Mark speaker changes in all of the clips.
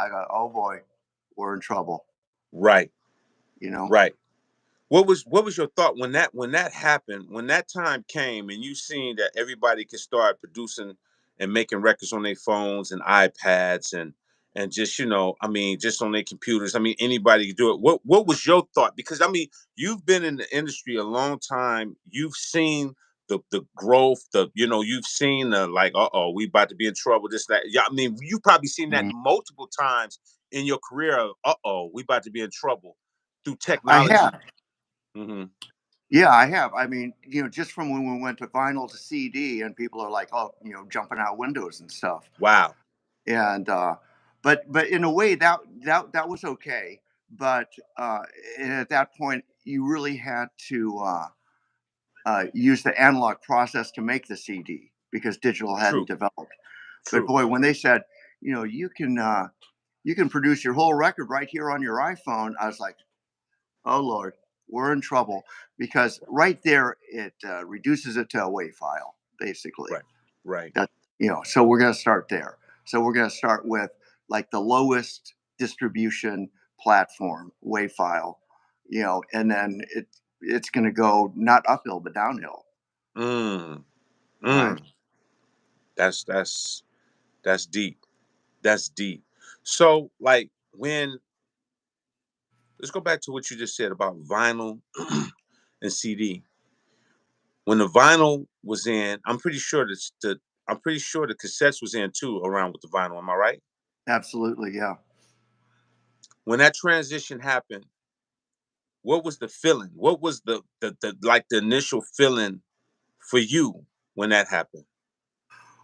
Speaker 1: I go, oh boy, we're in trouble.
Speaker 2: Right.
Speaker 1: You know.
Speaker 2: Right. What was your thought when that happened, when that time came and you seen that everybody could start producing and making records on their phones and iPads and just, I mean, just on their computers. I mean, anybody could do it. What was your thought? Because I mean, you've been in the industry a long time. You've seen the growth, you've seen the, like, uh-oh, we about to be in trouble, this, that. Yeah, I mean, you've probably seen that
Speaker 1: Mhm.
Speaker 2: multiple times in your career of, uh-oh, we about to be in trouble through
Speaker 1: I
Speaker 2: technology.
Speaker 1: have.
Speaker 2: Hmm.
Speaker 1: Yeah, I have. I mean, just from when we went to vinyl to CD, and people are like, oh, jumping out windows and stuff.
Speaker 2: Wow.
Speaker 1: And but in a way that was okay. But uh, and at that point, you really had to use the analog process to make the CD because digital hadn't
Speaker 2: True.
Speaker 1: developed. But
Speaker 2: True.
Speaker 1: boy, when they said, you can produce your whole record right here on your iPhone, I was like, oh Lord, we're in trouble because right there it reduces it to a WAV file, basically.
Speaker 2: Right. Right.
Speaker 1: That so we're going to start there. So we're going to start with like the lowest distribution platform WAV file, and then it's going to go not uphill but downhill,
Speaker 2: Mm.
Speaker 1: right?
Speaker 2: Mm. That's deep. That's deep. So, like, when let's go back to what you just said about vinyl and CD. When the vinyl was in, I'm pretty sure the cassettes was in too around with the vinyl. Am I right?
Speaker 1: Absolutely, yeah.
Speaker 2: When that transition happened, what was the feeling? What was the like the initial feeling for you when that happened?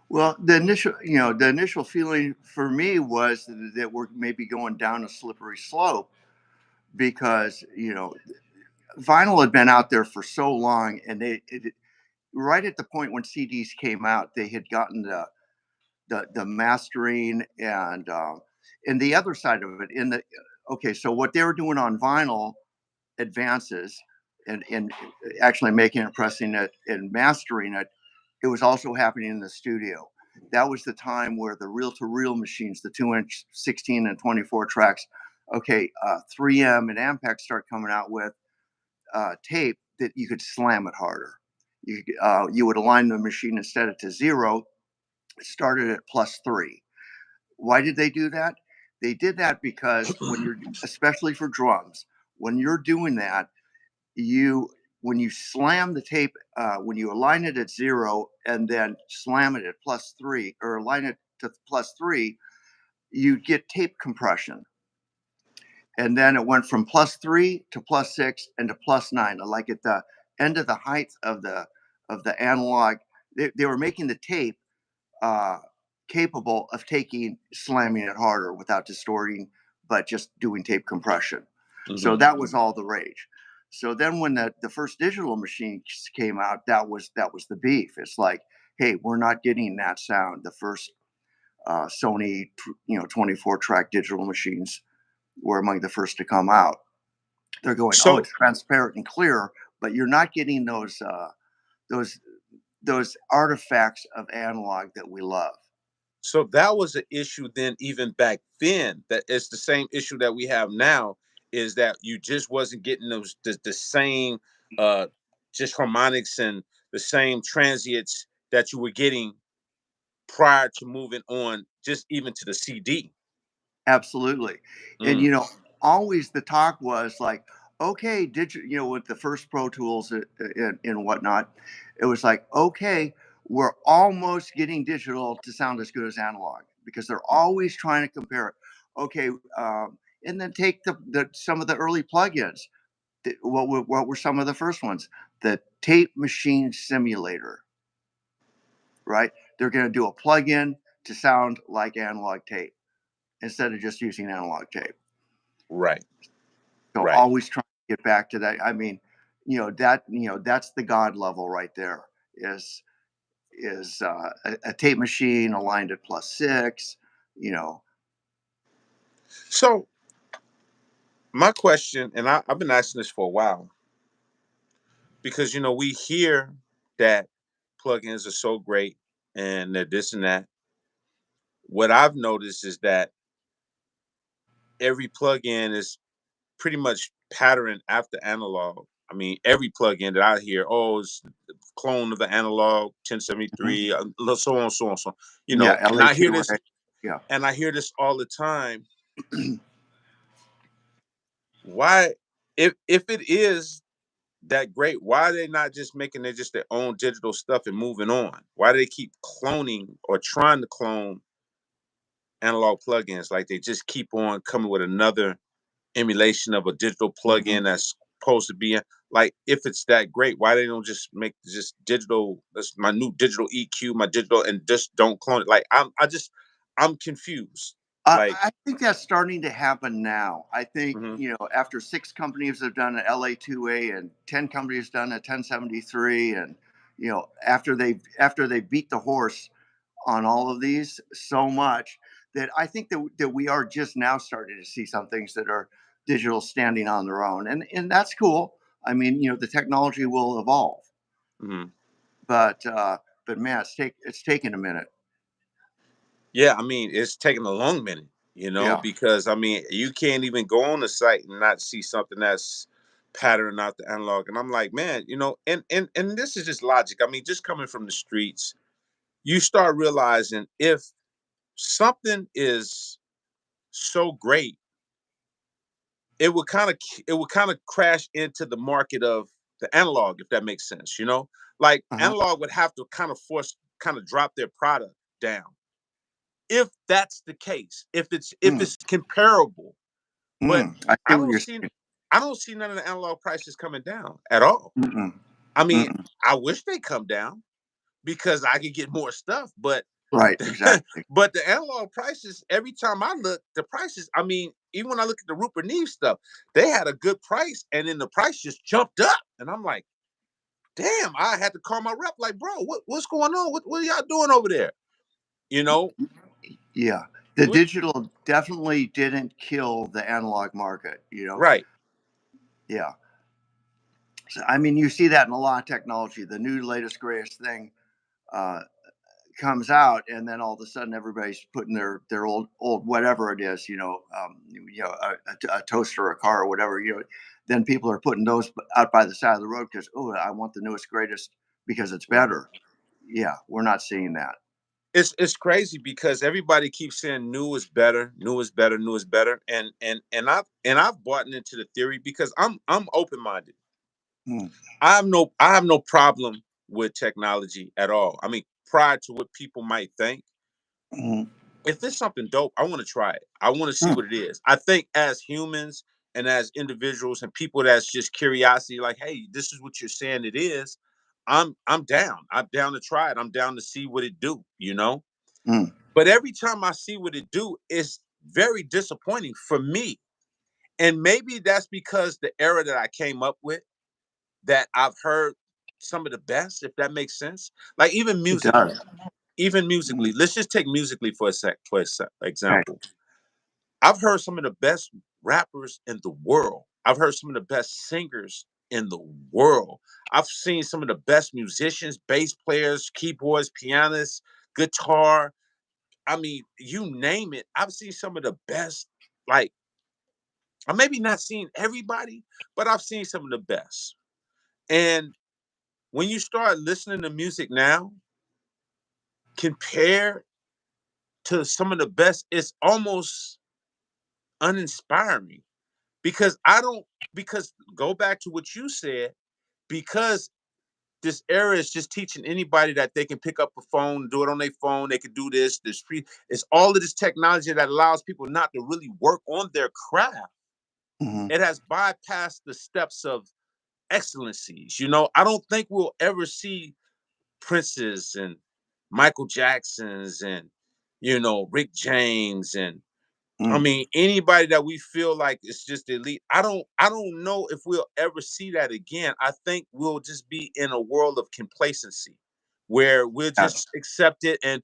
Speaker 1: Well, the initial feeling for me was that we're maybe going down a slippery slope because vinyl had been out there for so long, and right at the point when CDs came out, they had gotten the mastering and the other side of it. Okay, so what they were doing on vinyl advances and actually making it, pressing it, and mastering it. It was also happening in the studio. That was the time where the reel-to-reel machines, the 2-inch 16 and 24 tracks, okay, 3M and Ampex start coming out with tape that you could slam it harder. You would align the machine instead of to zero, it started at +3. Why did they do that? They did that because when you're, especially for drums, when you're doing that, you when you slam the tape, when you align it at zero and then slam it at +3 or align it to +3, you get tape compression. And then it went from +3 to +6 and to +9. Like at the end of the height of the analog, they were making the tape uh, capable of taking slamming it harder without distorting, but just doing tape compression. So
Speaker 2: Hmm.
Speaker 1: that was all the rage. So then when the first digital machines came out, that was the beef. It's like, hey, we're not getting that sound. The first Sony 24 track digital machines were among the first to come out. They're going, oh,
Speaker 2: So
Speaker 1: it's transparent and clear, but you're not getting those those artifacts of analog that we love.
Speaker 2: So that was an issue then, even back then. That it's the same issue that we have now. Is that you just wasn't getting the same uh just harmonics and the same transients that you were getting prior to moving on, just even to the CD.
Speaker 1: Absolutely. And
Speaker 2: Mm.
Speaker 1: always the talk was like, okay, with the first Pro Tools and whatnot, it was like, okay, we're almost getting digital to sound as good as analog because they're always trying to compare it. Okay, and then take some of the early plugins. What were some of the first ones? The tape machine simulator, right? They're going to do a plug-in to sound like analog tape instead of just using analog tape.
Speaker 2: Right.
Speaker 1: So
Speaker 2: Right.
Speaker 1: always trying to get back to that. I mean, that's the god level right there. Is a tape machine aligned at +6. You know,
Speaker 2: So my question, and I've been asking this for a while, because we hear that plugins are so great and they're this and that. What I've noticed is that every plug-in is pretty much patterned after analog. I mean, every plug-in that I hear, oh, it's a clone of the analog
Speaker 1: Mhm.
Speaker 2: 1073, so on, so on, so on.
Speaker 1: Yeah,
Speaker 2: And I hear
Speaker 1: LA2A.
Speaker 2: this,
Speaker 1: Yeah.
Speaker 2: and I hear this all the time. Why, if it is that great, why are they not just making it just their own digital stuff and moving on? Why do they keep cloning or trying to clone analog plugins? Like they just keep on coming with another emulation of a digital
Speaker 1: Mhm.
Speaker 2: plugin that's supposed to be like, if it's that great, why they don't just make just digital? That's my new digital EQ, my digital, and just don't clone it. Like I'm confused. Like,
Speaker 1: I think that's starting to happen now. I think,
Speaker 2: mhm,
Speaker 1: after 6 companies have done an LA2A and 10 companies done a 1073, and, after they beat the horse on all of these so much, that I think that we are just now starting to see some things that are digital standing on their own, and that's cool. I mean, the technology will evolve,
Speaker 2: mhm.
Speaker 1: but man, it's taking a minute.
Speaker 2: Yeah, I mean, it's taking a long minute,
Speaker 1: Yeah.
Speaker 2: because I mean, you can't even go on the site and not see something that's patterned out the analog. And I'm like, man, and this is just logic. I mean, just coming from the streets, you start realizing if something is so great, it would kind of crash into the market of the analog, if that makes sense. Like
Speaker 1: Uh-huh.
Speaker 2: analog would have to kind of drop their product down if that's the case, if it's comparable. But
Speaker 1: I see
Speaker 2: I
Speaker 1: what
Speaker 2: don't
Speaker 1: you're
Speaker 2: see
Speaker 1: saying.
Speaker 2: I don't see none of the analog prices coming down at all.
Speaker 1: Mm-mm,
Speaker 2: I mean,
Speaker 1: mm-mm.
Speaker 2: I wish they come down because I could get more stuff, but
Speaker 1: Right, exactly.
Speaker 2: but the analog prices, every time I look, the prices, I mean, even when I look at the Rupert Neve stuff, they had a good price and then the price just jumped up. And I'm like, damn, I had to call my rep, like, bro, what's going on? What are y'all doing over there? You know?
Speaker 1: Yeah. The
Speaker 2: What
Speaker 1: digital definitely didn't kill the analog market, you know?
Speaker 2: right.
Speaker 1: Yeah. So, I mean, you see that in a lot of technology. The new latest, greatest thing uh, comes out, and then all of a sudden everybody's putting their old whatever it is, a toaster, a car, or whatever. Then people are putting those out by the side of the road because, oh, I want the newest, greatest because it's
Speaker 2: Right.
Speaker 1: better. Yeah, we're not seeing that.
Speaker 2: It's crazy because everybody keeps saying new is better, new is better, new is better, and I've bought into the theory because I'm open minded.
Speaker 1: Mm,
Speaker 2: I have no problem with technology at all. I mean, prior to what people might think,
Speaker 1: mm,
Speaker 2: if it's something dope, I want to try it. I want to see
Speaker 1: mm,
Speaker 2: what it is. I think as humans and as individuals and people that's just curiosity, like, hey, this is what you're saying it is. I'm down. I'm down to try it. I'm down to see what it do.
Speaker 1: mm.
Speaker 2: But every time I see what it do, it's very disappointing for me. And maybe that's because the era that I came up with, that I've heard some of the best, if that makes sense. Like even
Speaker 1: It
Speaker 2: musically,
Speaker 1: does.
Speaker 2: even
Speaker 1: Mm.
Speaker 2: musically. Let's just take musically for
Speaker 1: Okay.
Speaker 2: example. I've heard some of the best rappers in the world. I've heard some of the best singers in the world. I've seen some of the best musicians, bass players, keyboards, pianists, guitar. I mean, you name it. I've seen some of the best, like, I maybe not seen everybody, but I've seen some of the best. And when you start listening to music now, compared to some of the best, it's almost uninspiring because I don't, because go back to what you said, because this era is just teaching anybody that they can pick up a phone, do it on their phone, they can do this free. It's all of this technology that allows people not to really work on their craft.
Speaker 1: Mhm.
Speaker 2: It has bypassed the steps of excellencies. I don't think we'll ever see Princes and Michael Jacksons and Rick James and I
Speaker 1: Mm.
Speaker 2: mean anybody that we feel like is just elite. I don't know if we'll ever see that again. I think we'll just be in a world of complacency where we'll
Speaker 1: Yes.
Speaker 2: just accept it and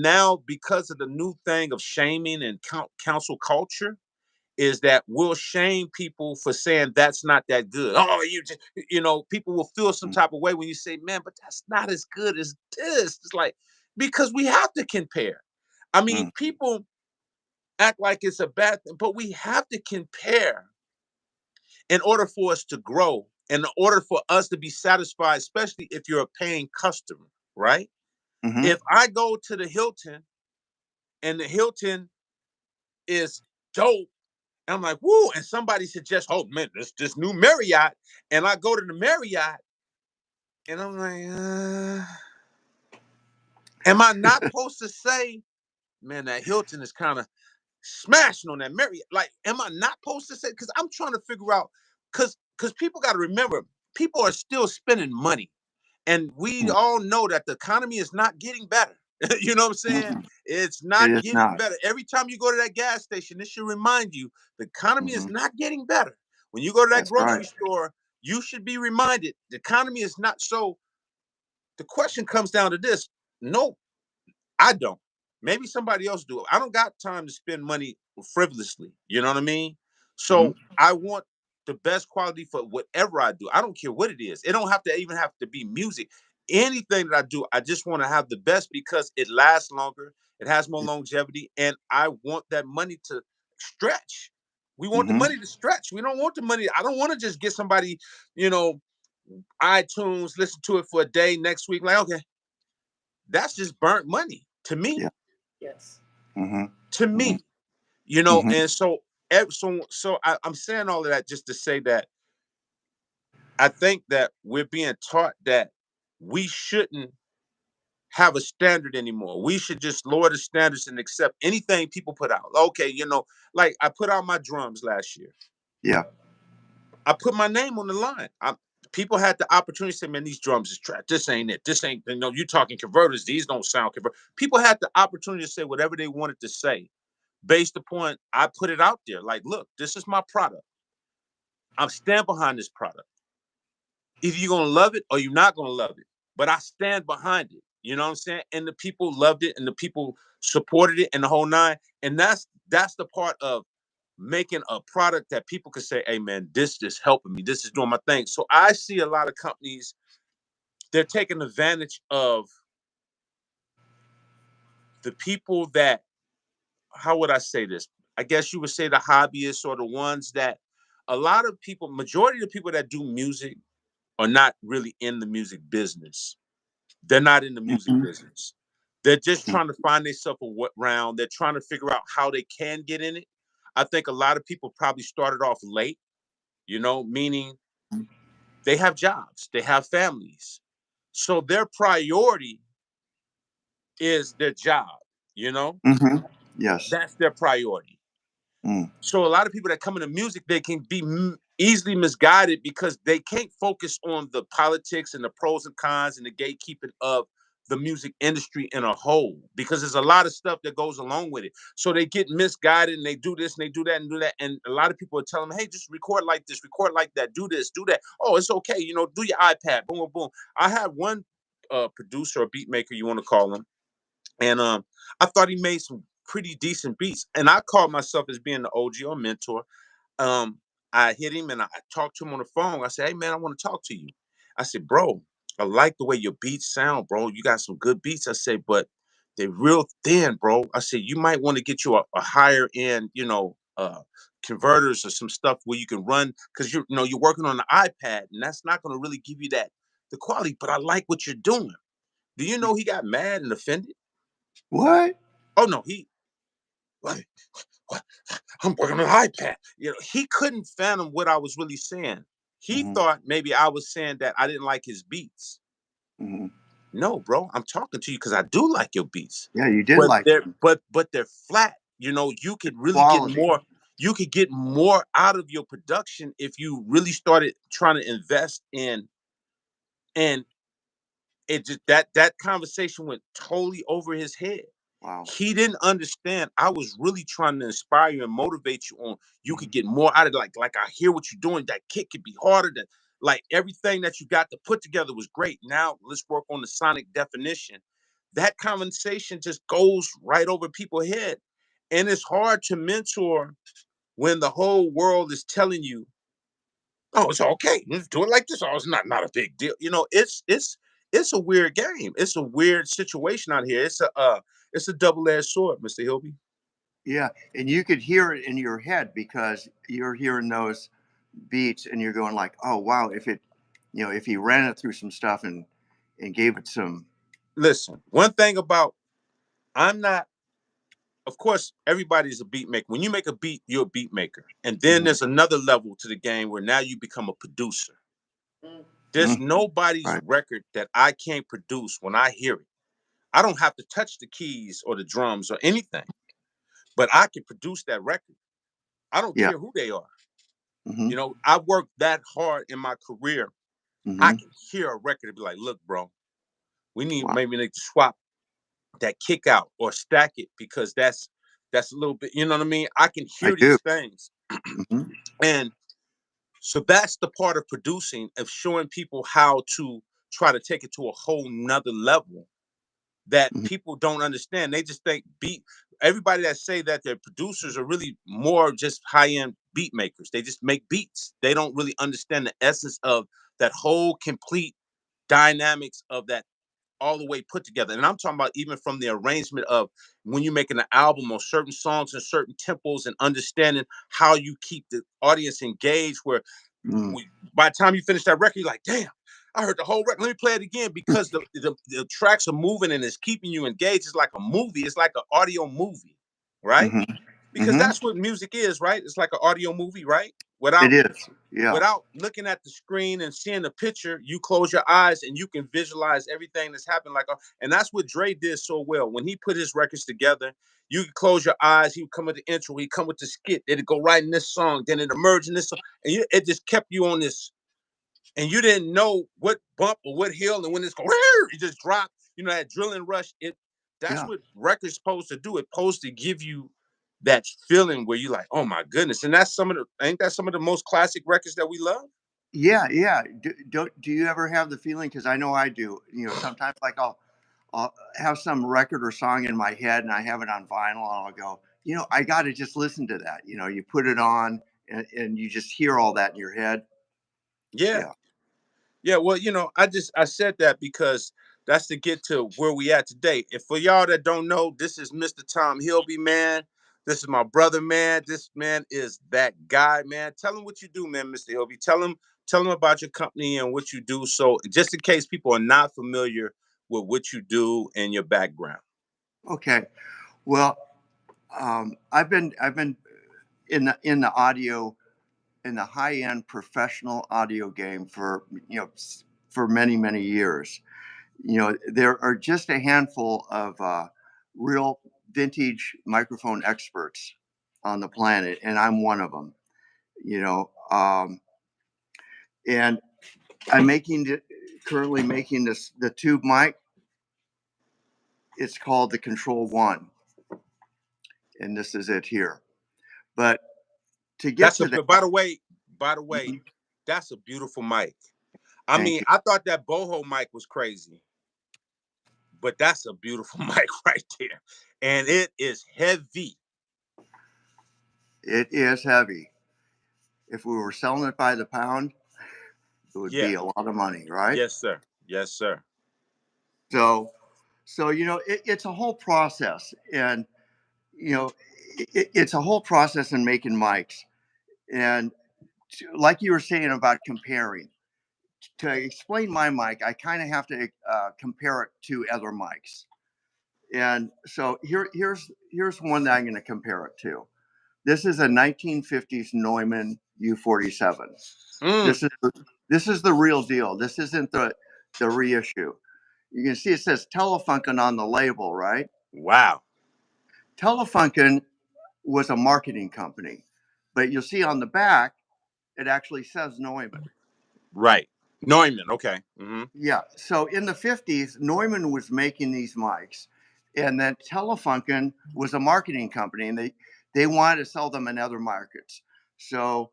Speaker 2: now because of the new thing of shaming and council culture is that we'll shame people for saying that's not that good. Oh, people will feel some
Speaker 1: Mm,
Speaker 2: type of way when you say, man, but that's not as good as this. It's like, because we have to compare. I mean,
Speaker 1: mm,
Speaker 2: people, act like it's a bad thing. But we have to compare in order for us to grow, in order for us to be satisfied, especially if you're a paying customer, right?
Speaker 1: Hmm.
Speaker 2: If I go to the Hilton and the Hilton is dope, I'm like, woo, and somebody suggests, oh man, this new Marriott, and I go to the Marriott, and I'm like, am I not supposed to say, man, that Hilton is kind of smashing on that Marriott? Like, am I not supposed to say? Because I'm trying to figure out, because people got to remember, people are still spending money. And we all know that the economy is not getting better. You know what I'm saying?
Speaker 1: Mm-mm.
Speaker 2: It's
Speaker 1: It
Speaker 2: not
Speaker 1: is
Speaker 2: getting
Speaker 1: not.
Speaker 2: better. Every time you go to that gas station, this should remind you the economy is
Speaker 1: Hmm.
Speaker 2: not getting better. When you go to that
Speaker 1: That's right.
Speaker 2: grocery store, you should be reminded the economy is not. So the question comes down to this. No, I don't. Maybe somebody else do it. I don't got time to spend money frivolously. You know what I mean?
Speaker 1: Hmm.
Speaker 2: So I want the best quality for whatever I do. I don't care what it is. It don't have to even have to be music. Anything that I do, I just want to have the best because it lasts longer. It has more longevity, and I want that money to stretch. We want the
Speaker 1: Hmm.
Speaker 2: money to stretch. We don't want the money. I don't want to just get somebody, you know, iTunes, listen to it for a day, next week. Like, okay, that's just burnt money to me.
Speaker 1: Yeah. Hmm.
Speaker 2: To
Speaker 1: Hmm.
Speaker 2: me,
Speaker 1: Hmm.
Speaker 2: and so I'm saying all of that just to say that I think that we're being taught that we shouldn't have a standard anymore. We should just lower the standards and accept anything people put out. Okay, like I put out my drums last year.
Speaker 1: Yeah.
Speaker 2: I put my name on the line. People had the opportunity to say, "Man, these drums is trash. This ain't it. This ain't. You talking converters? These don't sound convert." People had the opportunity to say whatever they wanted to say, based upon I put it out there. Like, look, this is my product. I'm stand behind this product. Either you're gonna love it or you're not gonna love it. But I stand behind it. You know what I'm saying? And the people loved it and the people supported it and the whole nine. And that's the part of making a product that people could say, hey man, this is helping me. This is doing my thing. So I see a lot of companies, they're taking advantage of the people that, how would I say this? I guess you would say the hobbyists or the ones that a lot of people, majority of the people that do music are not really in the music business. They're not in the music
Speaker 1: Hmm.
Speaker 2: business. They're just trying to find themselves a what round. They're trying to figure out how they can get in it. I think a lot of people probably started off late, meaning they have jobs, they have families. So their priority is their job, you know?
Speaker 1: Hmm. Yes.
Speaker 2: That's their priority.
Speaker 1: Mm.
Speaker 2: So a lot of people that come into music, they can be easily misguided because they can't focus on the politics and the pros and cons and the gatekeeping of the music industry in a whole, because there's a lot of stuff that goes along with it. So they get misguided and they do this and they do that and do that. And a lot of people are telling them, hey, just record like this, record like that, do this, do that. Oh, it's okay. Do your iPad, boom, boom, boom. I had one producer or beat maker, you want to call him, and I thought he made some pretty decent beats. And I called myself as being the OG or mentor. Um, I hit him and I talked to him on the phone. I said, "Hey man, I want to talk to you." I said, "Bro, I like the way your beats sound, bro. You got some good beats." I said, "But they're real thin, bro." I said, "You might want to get you a higher end, converters or some stuff where you can run because you're working on the iPad and that's not going to really give you that the quality. But I like what you're doing." Do you know he got mad and offended?
Speaker 1: What?
Speaker 2: Oh no, what, what? I'm working on an iPad. He couldn't fathom what I was really saying. He
Speaker 1: Hmm.
Speaker 2: thought maybe I was saying that I didn't like his beats.
Speaker 1: Hmm.
Speaker 2: No, bro, I'm talking to you because I do like your beats.
Speaker 1: Yeah, you did
Speaker 2: But
Speaker 1: like
Speaker 2: they're
Speaker 1: them.
Speaker 2: but they're flat. You could really get
Speaker 1: Quality.
Speaker 2: more. You could get more out of your production if you really started trying to invest in it. Just that conversation went totally over his head.
Speaker 1: Wow.
Speaker 2: He didn't understand. I was really trying to inspire you and motivate you on you
Speaker 1: Hmm.
Speaker 2: could get more out of it. Like I hear what you're doing. That kick could be harder than like everything that you got to put together was great. Now let's work on the sonic definition. That conversation just goes right over people's head. And it's hard to mentor when the whole world is telling you, oh, it's okay. Let's do it like this. Oh, it's not a big deal. It's a weird game. It's a weird situation out here. It's a double-edged sword, Mr. Hilby.
Speaker 1: Yeah, and you could hear it in your head because you're hearing those beats and you're going like, "Oh wow, if it, if he ran it through some stuff and gave it some."
Speaker 2: Listen, one thing about I'm not. Of course, everybody's a beat maker. When you make a beat, you're a beat maker, and then
Speaker 1: Mhm.
Speaker 2: there's another level to the game where now you become a producer. There's
Speaker 1: Mhm.
Speaker 2: nobody's
Speaker 1: Right.
Speaker 2: record that I can't produce when I hear it. I don't have to touch the keys or the drums or anything, but I can produce that record. I don't
Speaker 1: Yeah.
Speaker 2: care who they are.
Speaker 1: Mhm.
Speaker 2: I worked that hard in my career. I
Speaker 1: Mhm.
Speaker 2: can hear a record and be like, look, bro, we need
Speaker 1: Wow.
Speaker 2: maybe need to swap that kick out or stack it because that's a little bit, you know what I mean? I can
Speaker 1: I
Speaker 2: hear
Speaker 1: do.
Speaker 2: these things.
Speaker 1: Mhm.
Speaker 2: And so that's the part of producing, of showing people how to try to take it to a whole nother level that
Speaker 1: Mhm.
Speaker 2: people don't understand. They just think beat everybody that say that they're producers are really more just high-end beat makers. They just make beats. They don't really understand the essence of that whole complete dynamics of that all the way put together. And I'm talking about even from the arrangement of when you're making an album or certain songs and certain tempos and understanding how you keep the audience engaged where
Speaker 1: Mm.
Speaker 2: by the time you finish that record, you're like, damn, I heard the whole record. Let me play it again because the tracks are moving and it's keeping you engaged. It's like a movie. It's like an audio movie, right?
Speaker 1: Mhm.
Speaker 2: Because
Speaker 1: Mhm.
Speaker 2: that's what music is, right? It's like an audio movie, right?
Speaker 1: It
Speaker 2: Without
Speaker 1: is. Yeah.
Speaker 2: without looking at the screen and seeing the picture, you close your eyes and you can visualize everything that's happened. And that's what Dre did so well. When he put his records together, you could close your eyes. He would come with the intro. He'd come with the skit. It'd go right in this song. Then it emerged in this song, and it just kept you on this. And you didn't know what bump or what hill, and when it's going, it just dropped. You know that drilling rush. That's
Speaker 1: Yeah.
Speaker 2: what records supposed to do. It's supposed to give you that feeling where you're like, oh my goodness. And that's some of the. Ain't that some of the most classic records that we love?
Speaker 1: Yeah, yeah. Do you ever have the feeling? Because I know I do. Sometimes like I'll have some record or song in my head and I have it on vinyl and I'll go, I got to just listen to that. You put it on and you just hear all that in your head.
Speaker 2: Yeah.
Speaker 1: Yeah.
Speaker 2: Yeah. Well, I said that because that's to get to where we at today. If for y'all that don't know, this is Mr. Tom Hilby, man. This is my brother, man. This man is that guy, man. Tell him what you do, man, Mr. Hilby. Tell him about your company and what you do. So just in case people are not familiar with what you do and your background.
Speaker 1: Okay. Well, I've been in the audio in the high end professional audio game for many years. There are just a handful of real vintage microphone experts on the planet, and I'm one of them. You know, and I'm currently making the tube mic. It's called the Control One, and this is it here. But to get
Speaker 2: That's a
Speaker 1: to
Speaker 2: by
Speaker 1: that,
Speaker 2: the way,
Speaker 1: mhm,
Speaker 2: that's a beautiful mic. I
Speaker 1: thank
Speaker 2: mean,
Speaker 1: you.
Speaker 2: I thought that boho mic was crazy. But that's a beautiful mic right there. And it is heavy.
Speaker 1: It is heavy. If we were selling it by the pound, it would
Speaker 2: Yeah.
Speaker 1: be a lot of money, right?
Speaker 2: Yes, sir. Yes, sir.
Speaker 1: So, it's a whole process, and you know, it's a whole process in making mics. And like you were saying about comparing, to explain my mic, I kind of have to compare it to other mics. And so here's one that I'm going to compare it to. This is a 1950s Neumann U47.
Speaker 2: Mm,
Speaker 1: This is this is the real deal. This isn't the reissue. You can see it says Telefunken on the label, right?
Speaker 2: wow.
Speaker 1: Telefunken was a marketing company, but you'll see on the back it actually says Neumann.
Speaker 2: Right. Neumann. Okay. Hmm.
Speaker 1: Yeah. So in the 50s, Neumann was making these mics, and then Telefunken was a marketing company, and they wanted to sell them in other markets. So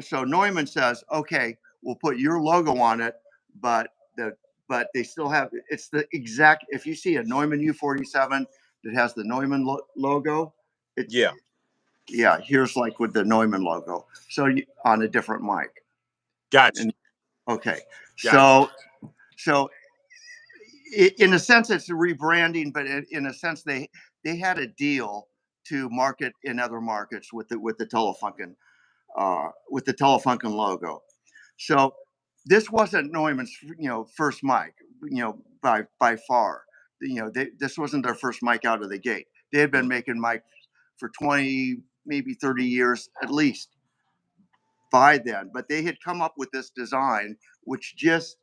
Speaker 1: so Neumann says, okay, we'll put your logo on it, but but they still have it's the exact. If you see a Neumann U47 that has the Neumann logo, it
Speaker 2: Yeah.
Speaker 1: yeah, here's like with the Neumann logo. So on a different mic,
Speaker 2: Got you.
Speaker 1: and okay,
Speaker 2: Got you.
Speaker 1: so in a sense, it's a rebranding, but in a sense, they had a deal to market in other markets with the Telefunken logo. So this wasn't Neumann's first mic, by far. This wasn't their first mic out of the gate. They had been
Speaker 2: Mm.
Speaker 1: making mics for 20, maybe 30 years at least by then, but they had come up with this design, which just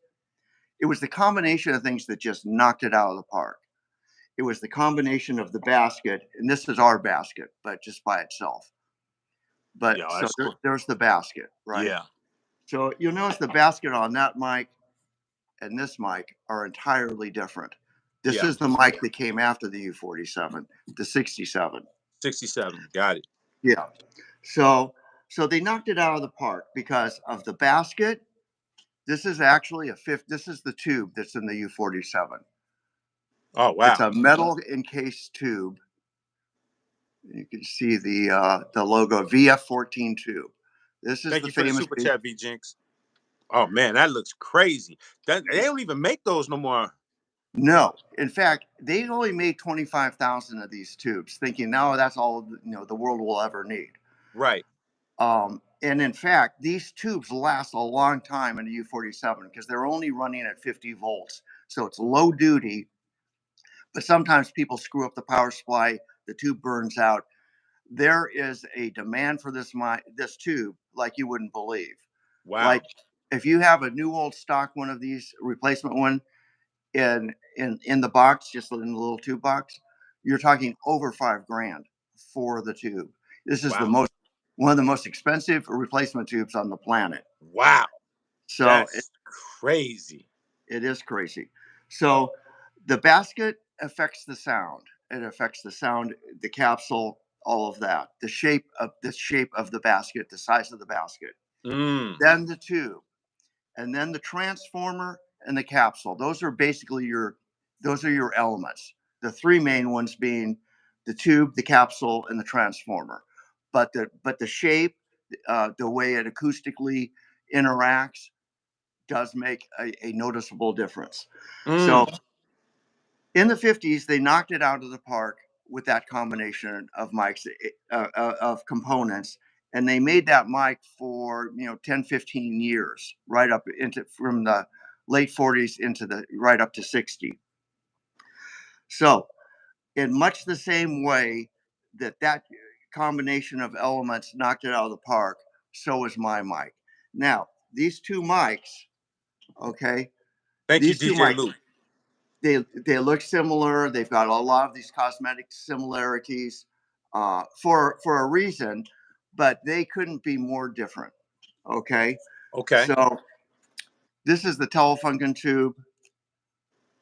Speaker 1: it was the combination of things that just knocked it out of the park. It was the combination of the basket, and this is our basket, but just by itself. But
Speaker 2: Yeah,
Speaker 1: so
Speaker 2: that's cool.
Speaker 1: there's the basket, right?
Speaker 2: Yeah,
Speaker 1: So you'll notice the basket on that mic and this mic are entirely different. This
Speaker 2: yeah.
Speaker 1: is the mic that came after the U47, the 67.
Speaker 2: 67. Got it.
Speaker 1: Yeah. So so they knocked it out of the park because of the basket. This is actually a fifth. This is the tube that's in the U47.
Speaker 2: Oh
Speaker 1: It's
Speaker 2: wow.
Speaker 1: a metal encased tube. You can see the logo VF14 tube. This is
Speaker 2: Thank
Speaker 1: the
Speaker 2: you for the
Speaker 1: famous.
Speaker 2: super chat, V Jinx. Oh man, that looks crazy. They don't even make those no more.
Speaker 1: No, in fact, they only made 25,000 of these tubes, thinking, no, that's all the world will ever need.
Speaker 2: Right.
Speaker 1: And in fact, these tubes last a long time in the U47 because they're only running at 50 volts, so it's low duty. But sometimes people screw up the power supply, the tube burns out. There is a demand for this tube like you wouldn't believe. Like
Speaker 2: Wow.
Speaker 1: if you have a new old stock one of these replacement one in the box, just in the little tube box, you're talking over 5 grand for the tube. This is
Speaker 2: Wow.
Speaker 1: one of the most expensive replacement tubes on the planet.
Speaker 2: Wow.
Speaker 1: So
Speaker 2: That's crazy.
Speaker 1: it is crazy. So the basket affects the sound. It affects the sound, the capsule, all of that. The shape of the basket, the size of the basket.
Speaker 2: Mm.
Speaker 1: Then the tube, and then the transformer and the capsule. Those are your elements. The three main ones being the tube, the capsule, and the transformer. But the shape, the way it acoustically interacts, does make a noticeable difference. So
Speaker 2: Mm.
Speaker 1: in the 50s, they knocked it out of the park with that combination of mics, of components. And they made that mic for 10, 15 years, right up into from the late 40s into the right up to 60. So in much the same way that combination of elements knocked it out of the park, so is my mic. Now these two mics, okay,
Speaker 2: Thank you,
Speaker 1: these two
Speaker 2: DJ
Speaker 1: mics,
Speaker 2: Luke.
Speaker 1: they look similar. They've got a lot of these cosmetic similarities, for a reason, but they couldn't be more different. Okay,
Speaker 2: Okay.
Speaker 1: so this is the Telefunken tube.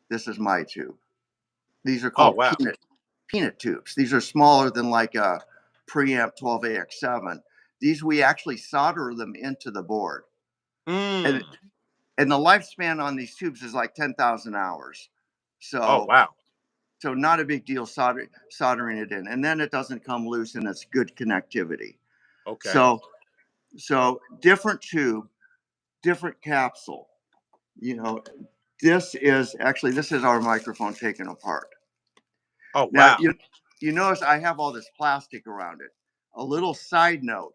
Speaker 1: This is my tube. These are
Speaker 2: Oh
Speaker 1: called
Speaker 2: wow.
Speaker 1: peanut tubes. These are smaller than like a preamp 12AX7. These we actually solder them into the board, and
Speaker 2: Mm.
Speaker 1: and the lifespan on these tubes is like 10,000 hours.
Speaker 2: Oh
Speaker 1: So
Speaker 2: wow.
Speaker 1: not a big deal soldering it in, and then it doesn't come loose, and it's good connectivity.
Speaker 2: Okay.
Speaker 1: So different tube, different capsule. You know, this is our microphone taken apart.
Speaker 2: Oh
Speaker 1: Now
Speaker 2: wow.
Speaker 1: you notice I have all this plastic around it. A little side note: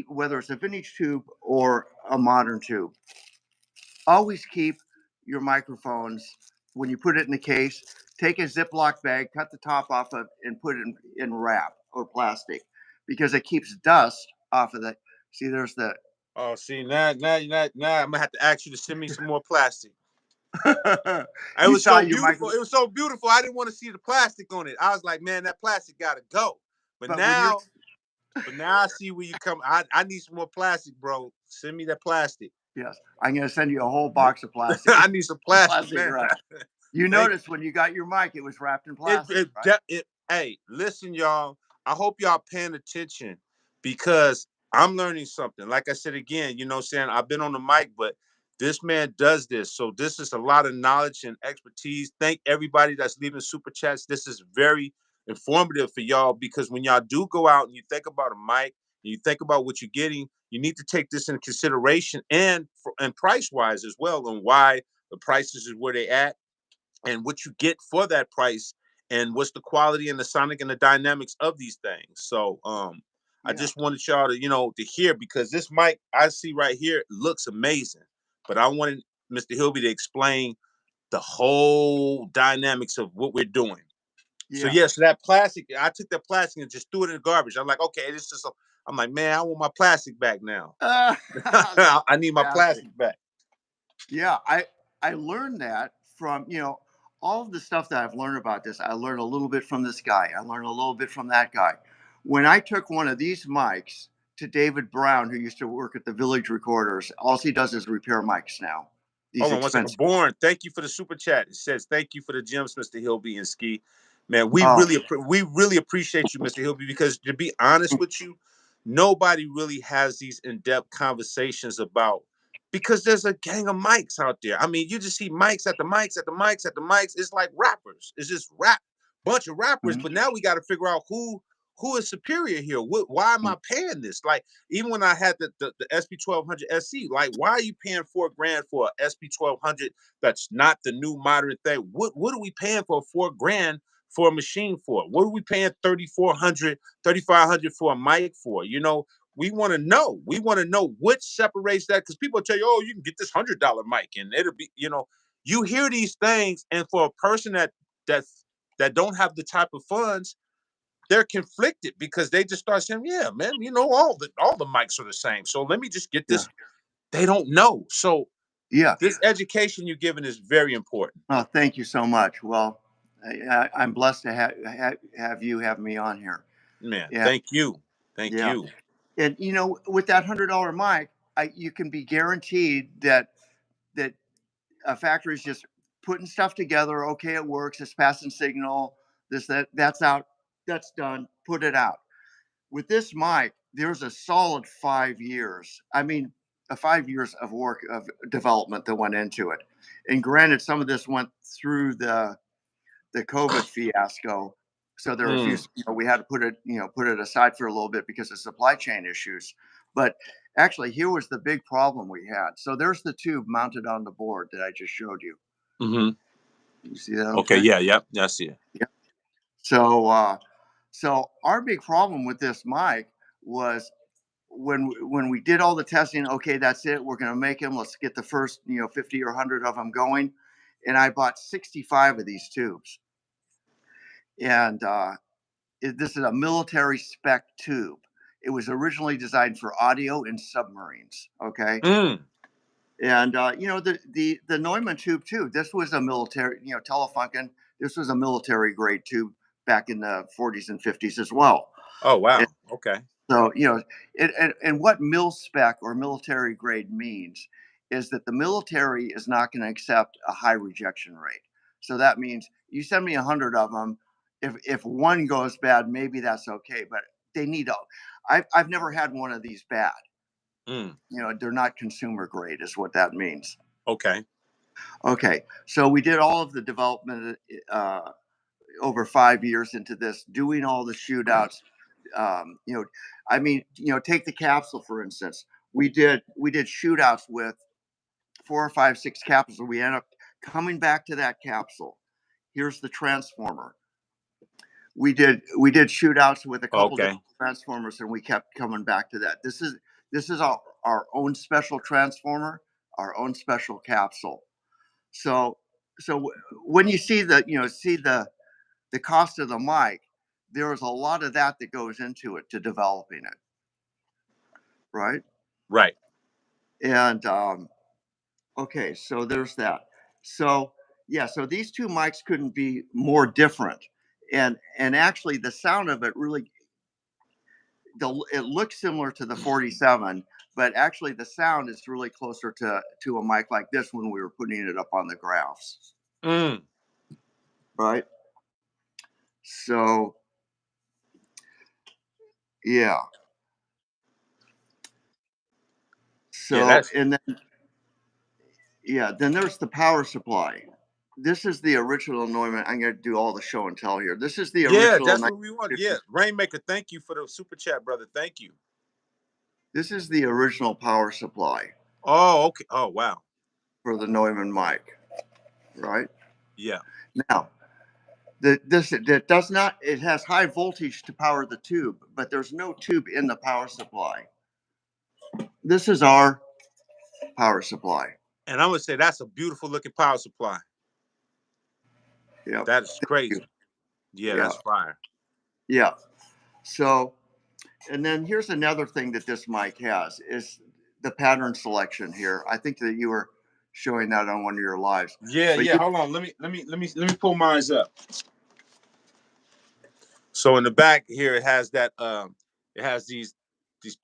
Speaker 1: whether it's a vintage tube or a modern tube, always keep your microphones when you put it in the case. Take a Ziploc bag, cut the top off of, and put it in wrap or plastic because it keeps dust off of the. See, there's the.
Speaker 2: Oh, see now I'm gonna have to ask you to send me some more plastic. It
Speaker 1: You
Speaker 2: was
Speaker 1: saw
Speaker 2: so
Speaker 1: your
Speaker 2: beautiful.
Speaker 1: microphone,
Speaker 2: It was so beautiful. I didn't want to see the plastic on it. I was like, man, that plastic gotta go. But
Speaker 1: but when you're
Speaker 2: now, but now I see where you come. I need some more plastic, bro. Send me that plastic.
Speaker 1: yes, I'm going to send you a whole box of
Speaker 2: I
Speaker 1: plastic,
Speaker 2: need some plastic
Speaker 1: plastic
Speaker 2: now.
Speaker 1: wrap. You
Speaker 2: Thank
Speaker 1: noticed when you got your mic, it was wrapped in
Speaker 2: it,
Speaker 1: plastic,
Speaker 2: it,
Speaker 1: right?
Speaker 2: it, hey, listen, y'all. I hope y'all paying attention because I'm learning something. Like I said again, you know, saying I've been on the mic, but this man does this. So this is a lot of knowledge and expertise. Thank everybody that's leaving super chats. This is very informative for y'all because when y'all do go out and you think about a mic and you think about what you're getting, you need to take this into consideration and price wise as well, and why the prices is where they at and what you get for that price and what's the quality and the sonic and the dynamics of these things. So I
Speaker 1: Yeah.
Speaker 2: just wanted y'all to, to hear, because this mic I see right here looks amazing. But I wanted Mr. Hilby to explain the whole dynamics of what we're doing. So
Speaker 1: Yeah.
Speaker 2: yeah, so that plastic, I took that plastic and just threw it in the garbage. I'm like, okay, this is. I'm like, man, I want my plastic back now.
Speaker 1: That's
Speaker 2: I need my
Speaker 1: fantastic.
Speaker 2: plastic back.
Speaker 1: Yeah, I learned that from, all of the stuff that I've learned about this. I learned a little bit from this guy. I learned a little bit from that guy. When I took one of these mics to David Brown, who used to work at the Village Recorders, all he does is repair mics now. These
Speaker 2: Hold on one second.
Speaker 1: expensive.
Speaker 2: Born, thank you for the super chat. It says thank you for the gems, Mr. Hilby and Ski. Man, we
Speaker 1: Oh,
Speaker 2: really we really appreciate you, Mr. Hilby, because to be honest with you, nobody really has these in-depth conversations about, because there's a gang of mics out there. I mean, you just see mics at the mics at the mics at the mics. It's like rappers. It's just bunch of rappers.
Speaker 1: mhm,
Speaker 2: But now we got to figure out who is superior here. Why am
Speaker 1: mm,
Speaker 2: I paying this? Like, even when I had the SP 1200 SC, like, why are you paying $4,000 for a SP 1200 that's not the new modern thing? What are we paying for $4,000 for a machine for? What are we paying 3,400, 3,500 for a mic for? We want to know. We want to know what separates that, because people tell you, oh, you can get this $100 mic and it'll be, you hear these things, and for a person that that don't have the type of funds, they're conflicted because they just start saying, "Yeah, man, all the mics are the same. So let me just get
Speaker 1: yeah,
Speaker 2: this." They don't know. So
Speaker 1: yeah.
Speaker 2: this education you're giving is very important,
Speaker 1: Oh, thank you so much. Well, I'm blessed to have you have me on here.
Speaker 2: man.
Speaker 1: Yeah,
Speaker 2: Thank you, thank
Speaker 1: yeah.
Speaker 2: you.
Speaker 1: And with that $100 mic, you can be guaranteed that a factory's just putting stuff together. Okay, it works. It's passing signal. That's out. That's done. Put it out. With this mic, there's a solid 5 years. I mean, 5 years of work of development that went into it. And granted, some of this went through the COVID fiasco. So there were a few,
Speaker 2: Mm,
Speaker 1: we had to put it aside for a little bit because of supply chain issues. But actually, here was the big problem we had. So there's the tube mounted on the board that I just showed you.
Speaker 2: hmm.
Speaker 1: You see that?
Speaker 2: Okay,
Speaker 1: Okay.
Speaker 2: yeah, yep, I see it.
Speaker 1: Yeah. So, so our big problem with this mic was when we did all the testing. Okay, that's it. We're going to make them. Let's get the first 50 or 100 of them going. And I bought 65 of these tubes. And this is a military spec tube. It was originally designed for audio in submarines. Okay,
Speaker 2: Mm,
Speaker 1: and the Neumann tube too. This was a military, Telefunken. This was a military grade tube back in the 40s and 50s as well.
Speaker 2: oh
Speaker 1: And
Speaker 2: wow. Okay.
Speaker 1: so and what mil spec or military grade means is that the military is not going to accept a high rejection rate. So that means you send me 100 of them. If one goes bad, maybe that's okay, but they need a. I've never had one of these bad.
Speaker 2: Mm,
Speaker 1: They're not consumer grade, is what that means.
Speaker 2: okay.
Speaker 1: Okay, so we did all of the development over 5 years into this, doing all the shootouts. I mean, take the capsule for instance. We did shootouts with 4 or 5, 6 capsules. We end up coming back to that capsule. Here's the transformer. We did shootouts with a couple
Speaker 2: Okay.
Speaker 1: different transformers, and we kept coming back to that. This is our own special transformer, our own special capsule. So when you see the cost of the mic, there is a lot of that goes into it to developing it, right?
Speaker 2: Right.
Speaker 1: And okay, so there's that. So yeah, so these two mics couldn't be more different, and actually the sound of it really, it looks similar to the 47, but actually the sound is really closer to a mic like this when we were putting it up on the graphs,
Speaker 2: Mm.
Speaker 1: right? So yeah,
Speaker 2: Yeah,
Speaker 1: so
Speaker 2: that's
Speaker 1: and then yeah, then there's the power supply. This is the original Neumann. I'm going to do all the show and tell here. This is the
Speaker 2: yeah,
Speaker 1: original
Speaker 2: that's what we want. Yeah,
Speaker 1: 1950.
Speaker 2: Rainmaker, thank you for the super chat, brother. Thank you.
Speaker 1: This is the original power supply
Speaker 2: Oh, okay. Oh, wow.
Speaker 1: for the Neumann mic, right?
Speaker 2: Yeah.
Speaker 1: Now, that does not. It has high voltage to power the tube, but there's no tube in the power supply. This is our power supply.
Speaker 2: And I'm gonna say that's a beautiful looking power supply.
Speaker 1: Yep.
Speaker 2: That is
Speaker 1: Thank you.
Speaker 2: crazy. Yeah,
Speaker 1: Yeah.
Speaker 2: that's fire.
Speaker 1: Yeah. So, and then here's another thing that this mic has is the pattern selection here. I think that you were showing that on one of your lives,
Speaker 2: Yeah,
Speaker 1: but
Speaker 2: yeah. Hold on. Let me pull mine up. So in the back here, it has that. It has these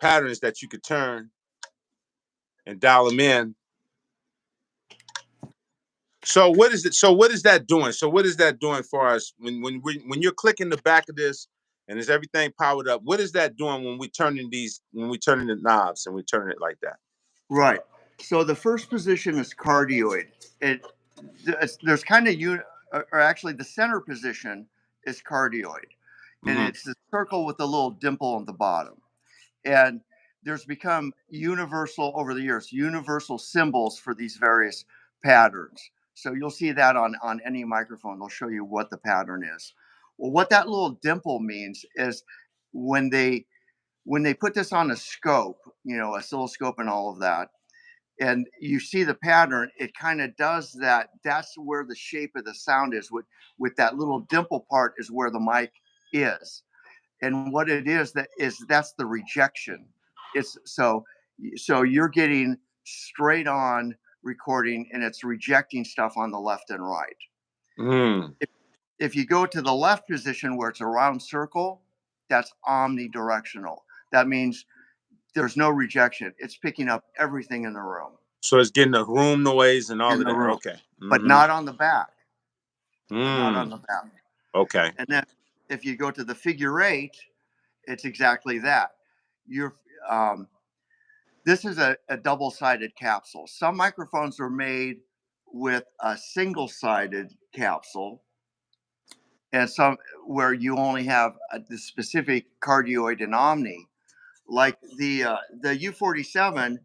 Speaker 2: patterns that you could turn and dial them in. So what is it? So what is that doing? So what is that doing for us when you're clicking the back of this and is everything powered up? What is that doing when we turning the knobs and we turn it like that?
Speaker 1: right. So the first position is cardioid. It there's kind of or actually the center position is cardioid, and
Speaker 2: Mm-hmm.
Speaker 1: it's the circle with the little dimple on the bottom. And there's become universal over the years, universal symbols for these various patterns. So you'll see that on any microphone. They'll show you what the pattern is. Well, what that little dimple means is when they when they put this on a scope, oscilloscope and all of that, and you see the pattern, it kind of does that. That's where the shape of the sound is. With that little dimple part is where the mic is. And what it is that's the rejection. It's so you're getting straight on recording and it's rejecting stuff on the left and right.
Speaker 2: Mm.
Speaker 1: If you go to the left position where it's a round circle, that's omnidirectional. That means there's no rejection. It's picking up everything in the room.
Speaker 2: So it's getting the room noise and all
Speaker 1: In
Speaker 2: of
Speaker 1: the
Speaker 2: that.
Speaker 1: room,
Speaker 2: Okay.
Speaker 1: but
Speaker 2: Mm-hmm.
Speaker 1: not on the back. But not on
Speaker 2: Mm.
Speaker 1: the back.
Speaker 2: Okay.
Speaker 1: And then if you go to the figure eight, it's exactly that. You're um, This is a double-sided capsule. Some microphones are made with a single-sided capsule, and some where you only have the specific cardioid and omni. Like the U47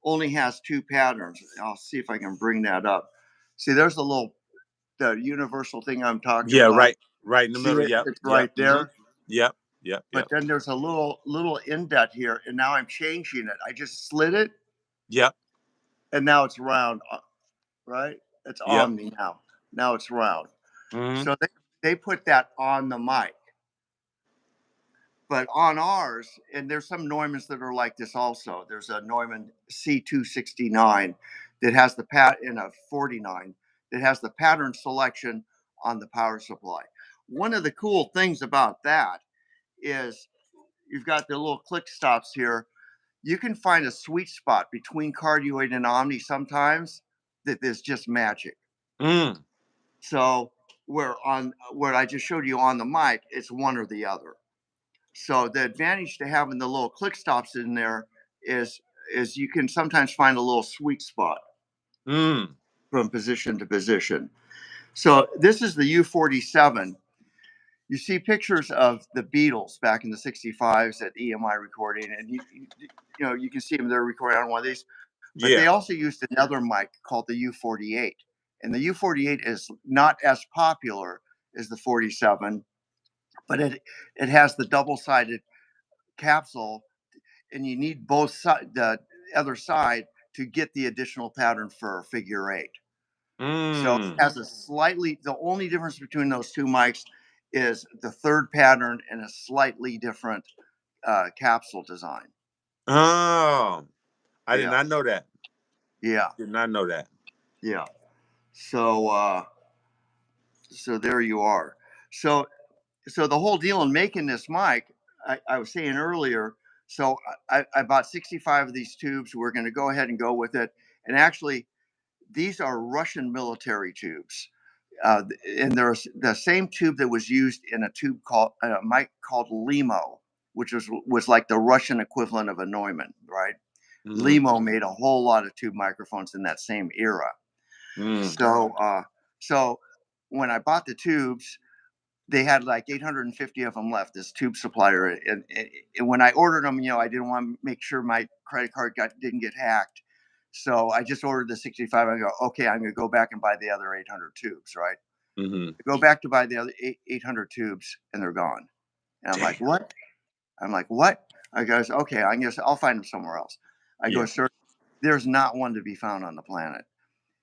Speaker 1: only has two patterns. I'll see if I can bring that up. See, there's a little the universal thing I'm talking
Speaker 2: Yeah.
Speaker 1: about.
Speaker 2: Right. Right in the
Speaker 1: See
Speaker 2: middle.
Speaker 1: it?
Speaker 2: Yep.
Speaker 1: It's
Speaker 2: Yep.
Speaker 1: right
Speaker 2: Mm-hmm.
Speaker 1: there.
Speaker 2: Yep. Yep.
Speaker 1: But
Speaker 2: Yep.
Speaker 1: then there's a little indent here, and now I'm changing it. I just slid it,
Speaker 2: Yep.
Speaker 1: and now it's round. Right? It's
Speaker 2: Yep.
Speaker 1: omni now. Now it's round.
Speaker 2: Mm-hmm.
Speaker 1: So they put that on the mic. But on ours, and there's some Neumanns that are like this also. There's a Neumann C269 that has the in a 49 that has the pattern selection on the power supply. One of the cool things about that is you've got the little click stops here. You can find a sweet spot between cardioid and omni sometimes that is just magic.
Speaker 2: Mm.
Speaker 1: So where I just showed you on the mic, it's one or the other. So the advantage to having the little click stops in there is you can sometimes find a little sweet spot
Speaker 2: Mm.
Speaker 1: from position to position. So this is the U47. You see pictures of the Beatles back in the 65s at EMI recording, and you can see them there recording on one of these. But
Speaker 2: Yeah.
Speaker 1: they also used another mic called the U48. And the U48 is not as popular as the 47, but it has the double-sided capsule, and you need both the other side to get the additional pattern for figure eight. So it
Speaker 2: Mm.
Speaker 1: has the only difference between those two mics is the third pattern and a slightly different capsule design.
Speaker 2: Oh, I did
Speaker 1: Yeah,
Speaker 2: not know that.
Speaker 1: yeah,
Speaker 2: Did not know that.
Speaker 1: yeah. So so there you are. So the whole deal in making this mic, I was saying earlier. So I bought 65 of these tubes. We're going to go ahead and go with it. And actually, these are Russian military tubes. And there's the same tube that was used in a mic called Limo, which was like the Russian equivalent of a Neumann, right?
Speaker 2: Mm-hmm.
Speaker 1: Limo made a whole lot of tube microphones in that same era.
Speaker 2: Mm.
Speaker 1: So when I bought the tubes, they had like 850 of them left. This tube supplier, and when I ordered them, I didn't want to make sure my credit card didn't get hacked. So I just ordered the 65. I go, okay, I'm going to go back and buy the other 800 tubes, right?
Speaker 2: Hmm.
Speaker 1: I go back to buy the other 800 tubes, and they're gone. And I'm like,
Speaker 2: Damn.
Speaker 1: what? I'm like, what? I goes, okay, I guess I'll find them somewhere else. I go
Speaker 2: Yeah.
Speaker 1: search. There's not one to be found on the planet.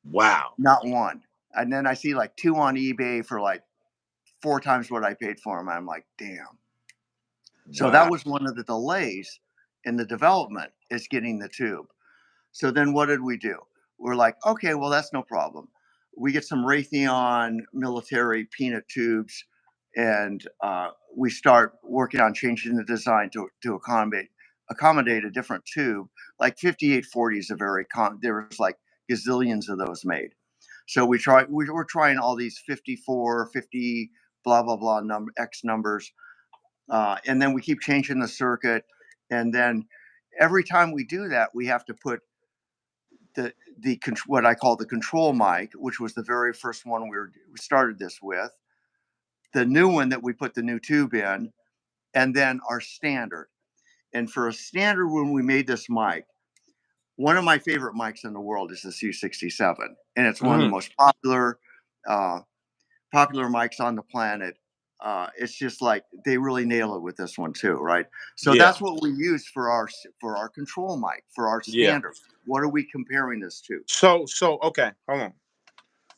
Speaker 2: Wow.
Speaker 1: Not one. And then I see like two on eBay for like four times what I paid for them. I'm like, damn. So that
Speaker 2: Wow.
Speaker 1: was one of the delays in the development, is getting the tube. So then what did we do? We're like, okay, well, that's no problem. We get some Raytheon military peanut tubes, and we start working on changing the design to accommodate a different tube. Like 5840 is a very there's like gazillions of those made. So we're trying all these 54, 50, blah blah blah number X numbers, and then we keep changing the circuit, and then every time we do that, we have to put the what I call the control mic, which was the very first one we started this with, the new one that we put the new tube in, and then our standard. And for a standard, when we made this mic, one of my favorite mics in the world is the C67, and it's one of the
Speaker 2: Hmm.
Speaker 1: most uh, popular mics on the planet. It's just like they really nail it with this one too, right? So
Speaker 2: Yeah.
Speaker 1: that's what we use for our control mic, for our
Speaker 2: Yeah.
Speaker 1: standard. What are we comparing this to?
Speaker 2: So okay, hold on.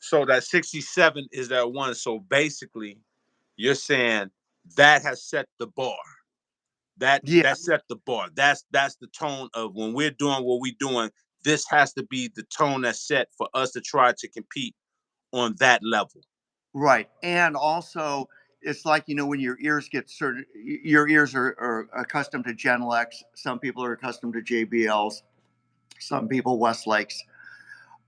Speaker 2: So that 67 is that one. So basically, you're saying that has set the bar.
Speaker 1: Yeah,
Speaker 2: That set the bar. That's the tone of when we're doing what we're doing. This has to be the tone that's set for us to try to compete on that level.
Speaker 1: right. And also, it's like, when your ears get your ears are accustomed to Genelecs. Some people are accustomed to JBLs. Some people Westlakes.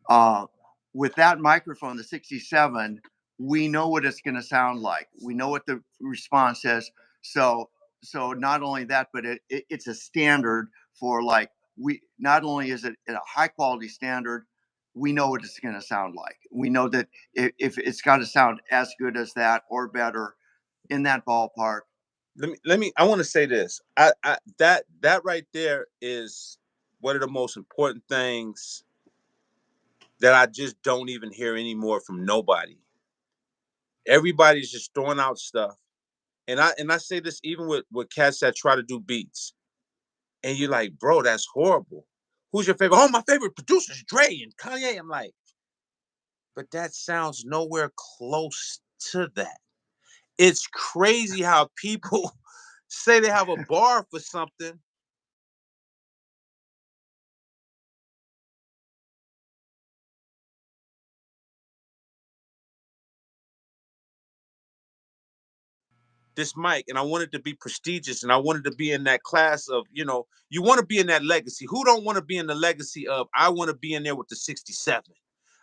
Speaker 1: Uh, with that microphone, the 67, we know what it's going to sound like. We know what the response is. So, so not only that, but it's a standard for like, we not only is it a high quality standard, we know what it's going to sound like. We know that if it's got to sound as good as that or better in that ballpark.
Speaker 2: Let me I want to say this. That right there is one of the most important things that I just don't even hear anymore from nobody. Everybody's just throwing out stuff. And I say this even with cats that try to do beats. And you're like, bro, that's horrible. Who's your favorite? Oh, my favorite producer's Dre and Kanye. I'm like, but that sounds nowhere close to that. It's crazy how people say they have a bar for something. This mic, and I wanted to be prestigious, and I wanted to be in that class of, you want to be in that legacy. Who don't want to be in the legacy of, I want to be in there with the 67.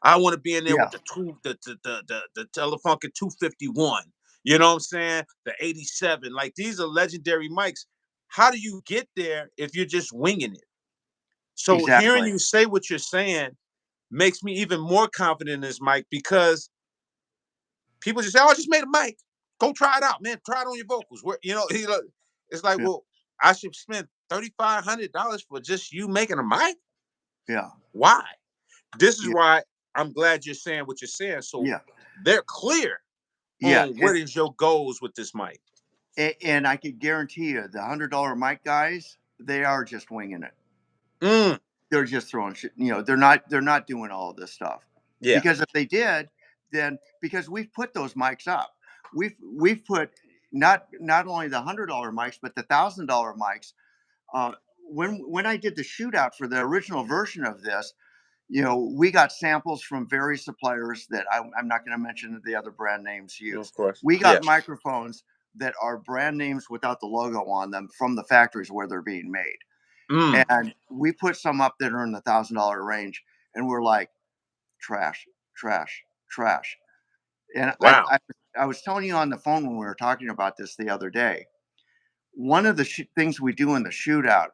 Speaker 2: I want to be in there
Speaker 1: Yeah,
Speaker 2: with the two the Telefunken 251. You know what I'm saying? The 87. Like, these are legendary mics. How do you get there if you're just winging it? So hearing
Speaker 1: exactly.
Speaker 2: you say what you're saying makes me even more confident in this mic, because people just say, "Oh, I just made a mic. Go try it out, man. Try it on your vocals." Where it's like,
Speaker 1: Yeah,
Speaker 2: well, I should spend $3,500 for just you making a mic.
Speaker 1: yeah,
Speaker 2: Why? This is
Speaker 1: yeah,
Speaker 2: why I'm glad you're saying what you're saying. So
Speaker 1: yeah,
Speaker 2: they're clear
Speaker 1: yeah.
Speaker 2: on what is your goals with this mic.
Speaker 1: And I could guarantee you, the $100 mic guys, they are just winging it.
Speaker 2: Mm,
Speaker 1: They're just throwing shit. They're not doing all of this stuff,
Speaker 2: yeah,
Speaker 1: because if they did, then because we've put those mics up, we've put not only the $100 mics but the $1,000 mics. Uh, when I did the shootout for the original version of this, we got samples from various suppliers that I'm not going to mention the other brand names
Speaker 2: of
Speaker 1: use.
Speaker 2: course.
Speaker 1: We
Speaker 2: Yeah.
Speaker 1: got microphones that are brand names without the logo on them from the factories where they're being made.
Speaker 2: Mm,
Speaker 1: And we put some up that are in the $1,000 range, and we're like, trash, trash, trash. And
Speaker 2: wow.
Speaker 1: I was telling you on the phone when we were talking about this the other day. One of the things we do in the shootout,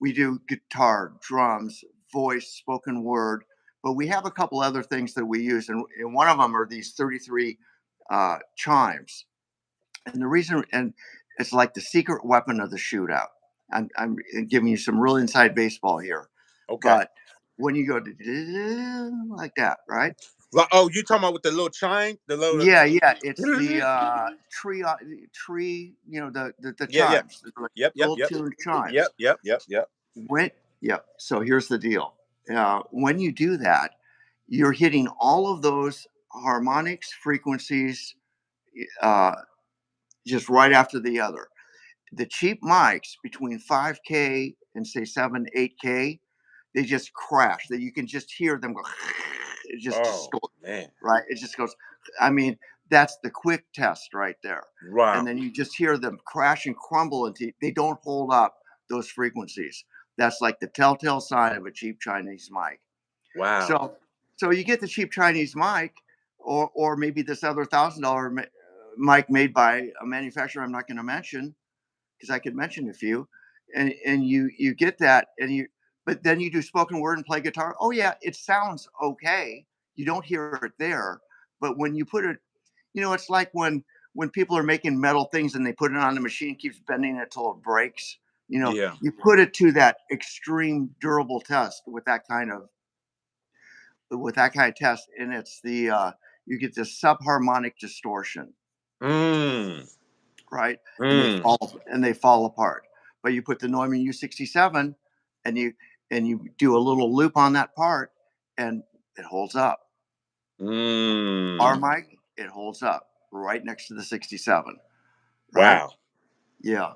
Speaker 1: we do guitar, drums, voice, spoken word, but we have a couple other things that we use, and one of them are these 33 chimes. And the reason, and it's like the secret weapon of the shootout. I'm giving you some real inside baseball here,
Speaker 2: Okay.
Speaker 1: but when you go like that, right?
Speaker 2: Like, oh, you talking about with the little chime, the little.
Speaker 1: Yeah, yeah, it's the tree, the
Speaker 2: Yeah, yeah.
Speaker 1: chimes, the
Speaker 2: Yep, yep,
Speaker 1: little
Speaker 2: yep.
Speaker 1: tuned
Speaker 2: Yep,
Speaker 1: chimes.
Speaker 2: yep, yep, yep.
Speaker 1: When Yeah, so here's the deal. When you do that, you're hitting all of those harmonics, frequencies, uh, just right after the other. The cheap mics between 5K and say 8K, they just crash. That you can just hear them go. It just
Speaker 2: Oh
Speaker 1: distorts,
Speaker 2: man.
Speaker 1: right? It just goes. I mean, that's the quick test right there. And
Speaker 2: Wow.
Speaker 1: then you just hear them crash and crumble until they don't hold up those frequencies. That's like the telltale sign of a cheap Chinese mic.
Speaker 2: Wow.
Speaker 1: So, so you get the cheap Chinese mic, or maybe this other $1,000 mic made by a manufacturer I'm not going to mention, because I could mention a few, and you get that, but then you do spoken word and play guitar. Oh yeah, it sounds okay. You don't hear it there, but when you put it, it's like when people are making metal things and they put it on the machine, keeps bending it till it breaks.
Speaker 2: Yeah.
Speaker 1: You put it to that extreme durable test with that kind of test, and it's you get this subharmonic distortion,
Speaker 2: Mm.
Speaker 1: right? And they
Speaker 2: Mm.
Speaker 1: fall apart. But you put the Neumann U67, and you do a little loop on that part, and it holds up. Our
Speaker 2: Mm.
Speaker 1: mic, it holds up right next to the 67, right?
Speaker 2: Wow.
Speaker 1: Yeah.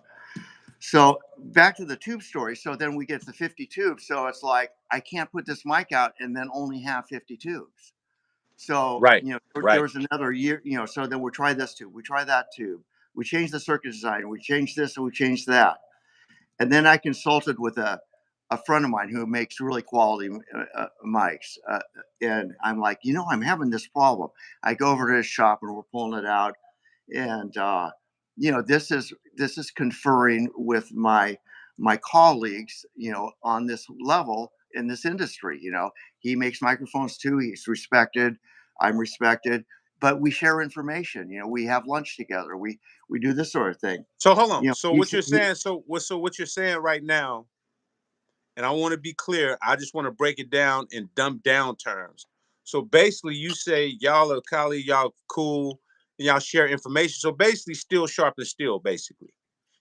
Speaker 1: So back to the tube story. So then we get the 50 tubes. So it's like I can't put this mic out and then only have 50 tubes. So,
Speaker 2: Right.
Speaker 1: there
Speaker 2: Right.
Speaker 1: was another year, so then we try this tube, we try that tube, we change the circuit design, we change this and we change that. And then I consulted with a friend of mine who makes really quality mics. And I'm like, I'm having this problem. I go over to his shop and we're pulling it out. And, this is conferring with my colleagues, on this level in this industry. He makes microphones too. He's respected. I'm respected. But we share information. We have lunch together. We do this sort of thing.
Speaker 2: So hold on. So what
Speaker 1: He's
Speaker 2: you're
Speaker 1: he,
Speaker 2: saying? So what you're saying right now? And I want to be clear. I just want to break it down in dumbed down terms. So basically, you say y'all are colleagues, y'all cool, and y'all share information. So basically, steel sharpens steel. Basically,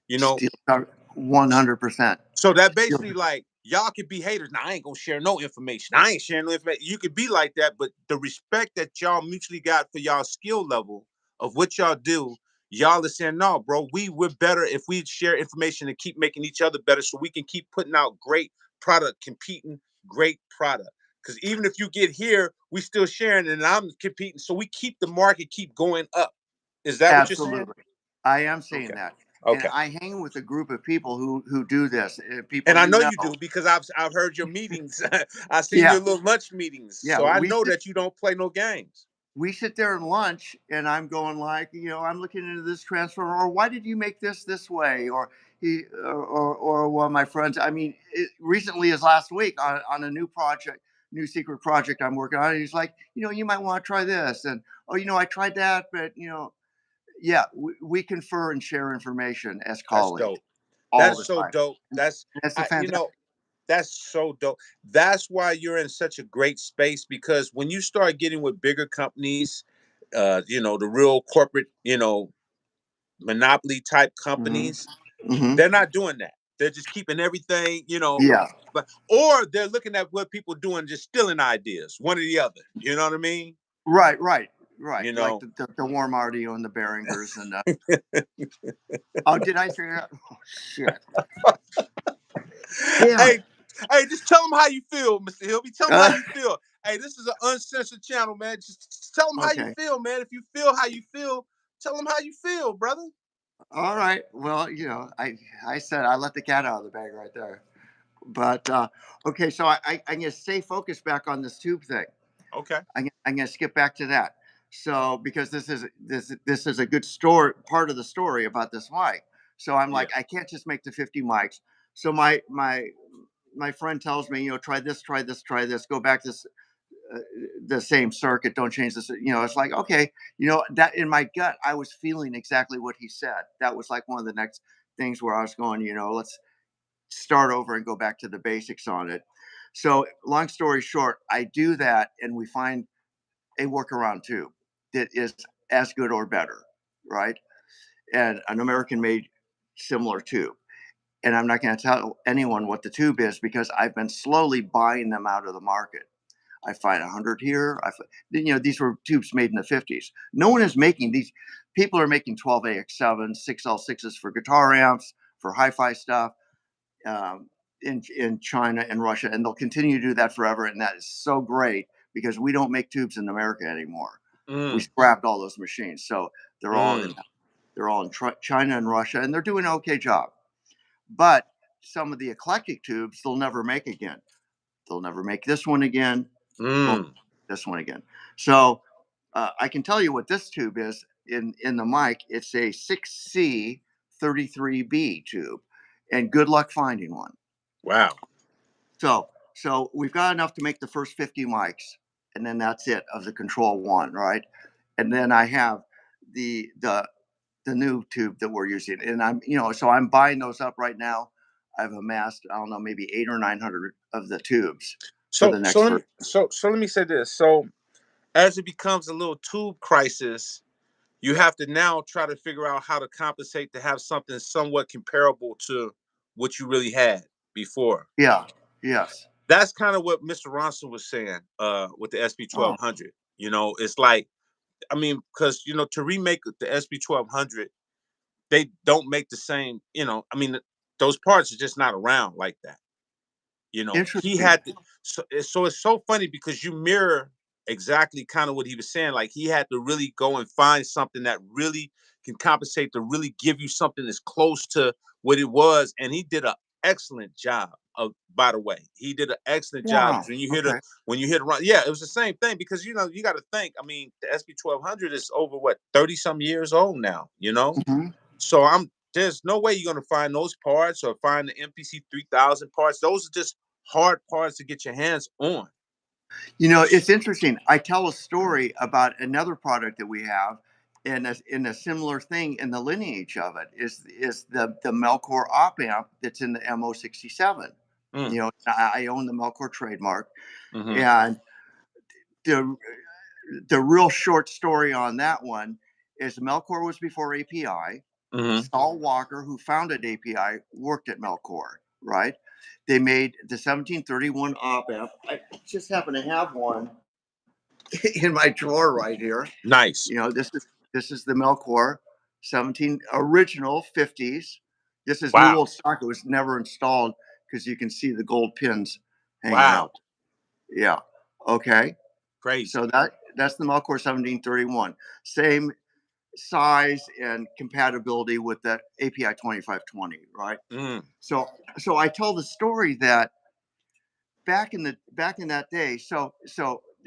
Speaker 2: you know.
Speaker 1: Steel 100%.
Speaker 2: So that
Speaker 1: Steel.
Speaker 2: basically like y'all could be haters. Now I ain't gonna share no information. I ain't sharing no information. You could be like that, but the respect that y'all mutually got for y'all skill level of what y'all do, y'all are saying, no, bro, we're better if we share information and keep making each other better so we can keep putting out great product, competing great product. Because even if you get here, we still sharing and I'm competing. So we keep the market keep going up. Is that what you're saying?
Speaker 1: Absolutely. I am saying
Speaker 2: Okay.
Speaker 1: that. And
Speaker 2: Okay.
Speaker 1: I hang with a group of people who do this. People
Speaker 2: And I
Speaker 1: you
Speaker 2: know
Speaker 1: know.
Speaker 2: you do because I've heard your meetings. I've seen
Speaker 1: Yeah.
Speaker 2: your little lunch meetings,
Speaker 1: Yeah.
Speaker 2: so I know that you don't play no games.
Speaker 1: We sit there and lunch, and I'm going like, I'm looking into this transfer, or why did you make this way? Or or one of my friends, I mean, recently as last week on a new secret project I'm working on. He's like, you might want to try this. And, oh, I tried that, but, yeah, we confer and share information as
Speaker 2: That's
Speaker 1: colleagues
Speaker 2: dope.
Speaker 1: all
Speaker 2: That's
Speaker 1: the
Speaker 2: so
Speaker 1: time.
Speaker 2: dope.
Speaker 1: And that's a
Speaker 2: You
Speaker 1: fantastic.
Speaker 2: know, that's so dope. That's why you're in such a great space because when you start getting with bigger companies, the real corporate, monopoly type
Speaker 1: Hmm.
Speaker 2: companies,
Speaker 1: Hmm.
Speaker 2: they're not doing that. They're just keeping everything,
Speaker 1: Yeah.
Speaker 2: but or they're looking at what people doing, just stealing ideas, one or the other. You know what I mean?
Speaker 1: Right. Right. Right.
Speaker 2: You
Speaker 1: Like
Speaker 2: know,
Speaker 1: the warm audio and the Behringers and oh, did I say that? Oh shit! Damn it!
Speaker 2: hey, hey, just tell them how you feel, Mr. Hilby. Tell them how
Speaker 1: Uh,
Speaker 2: you feel. Hey, this is an uncensored channel, man. Just tell them how you
Speaker 1: okay.
Speaker 2: feel, man. If you feel how you feel, tell them how you feel, brother.
Speaker 1: All right. Well, I said I let the cat out of the bag right there. But okay, so I'm gonna stay focused back on this tube thing.
Speaker 2: Okay.
Speaker 1: I'm gonna skip back to that. So because this is a good story, part of the story about this mic. So I'm
Speaker 2: Yeah.
Speaker 1: like, I can't just make the 50 mics. So my friend tells me, try this, try this, try this. Go back to uh, the same circuit. Don't change this. It's like, okay, that in my gut, I was feeling exactly what he said. That was like one of the next things where I was going, let's start over and go back to the basics on it. So long story short, I do that, and we find a workaround tube that is as good or better, right? And an American made similar tube. And I'm not going to tell anyone what the tube is because I've been slowly buying them out of the market. I find 100 here. These were tubes made in the 50s. No one is making these. People are making 12AX7s, 6L6s for guitar amps, for hi-fi stuff, in China and Russia, and they'll continue to do that forever. And that is so great because we don't make tubes in America anymore. We
Speaker 2: Mm,
Speaker 1: scrapped all those machines, so they're all in
Speaker 2: mm,
Speaker 1: they're all in China and Russia, and they're doing an okay job. But some of the eclectic tubes they'll never make again. They'll never make this one again. They'll
Speaker 2: mm.
Speaker 1: this one again. So I can tell you what this tube is in the mic. It's a 6C33B tube, and good luck finding one.
Speaker 2: Wow.
Speaker 1: So we've got enough to make the first 50 mics, and then that's it of the Control One, right? And then I have the the the new tube that we're using, and so I'm buying those up right now. I've amassed, I don't know, maybe 8 or 900 of the tubes for
Speaker 2: So
Speaker 1: the
Speaker 2: so
Speaker 1: next
Speaker 2: let me
Speaker 1: version.
Speaker 2: so let me say this. So as it becomes a little tube crisis, you have to now try to figure out how to compensate to have something somewhat comparable to what you really had before.
Speaker 1: Yeah. Yes.
Speaker 2: That's kind of what Mr. Ronson was saying with the SB
Speaker 1: Oh,
Speaker 2: 1200. It's like, I mean, because to remake the SB 1200, they don't make the same. I mean, those parts are just not around like that. He
Speaker 1: interesting.
Speaker 2: had to, so it's so funny because you mirror exactly kind of what he was saying. Like he had to really go and find something that really can compensate to really give you something that's close to what it was, and he did an excellent job. Of By the way, he did an excellent job.
Speaker 1: Wow.
Speaker 2: When you hear the
Speaker 1: Okay.
Speaker 2: when you hear the run, yeah, it was the same thing because you got to think. I mean, the SB 1200 is over what 30 some years old now.
Speaker 1: Hmm.
Speaker 2: So there's no way you're gonna find those parts or find the MPC 3000 parts. Those are just hard parts to get your hands on.
Speaker 1: It's interesting. I tell a story about another product that we have, and in a similar thing in the lineage of it is the Melcor op amp that's in the MO67.
Speaker 2: Mm,
Speaker 1: I own the Melcor trademark,
Speaker 2: hmm
Speaker 1: and the the real short story on that one is Melcor was before API.
Speaker 2: hmm
Speaker 1: Saul Walker, who founded API, worked at Melcor, right? They made the 1731 op amp. I just happen to have one in my drawer right here.
Speaker 2: Nice.
Speaker 1: This is the Melcor 17 original 50s. This is new
Speaker 2: Wow.
Speaker 1: old stock. It was never installed because you can see the gold pins hanging
Speaker 2: Wow.
Speaker 1: out. Yeah. Okay. So
Speaker 2: Crazy.
Speaker 1: that's the Melcor 1731. Same size and compatibility with the API 2520, right?
Speaker 2: Mm,
Speaker 1: So so I tell the story that back in that day, so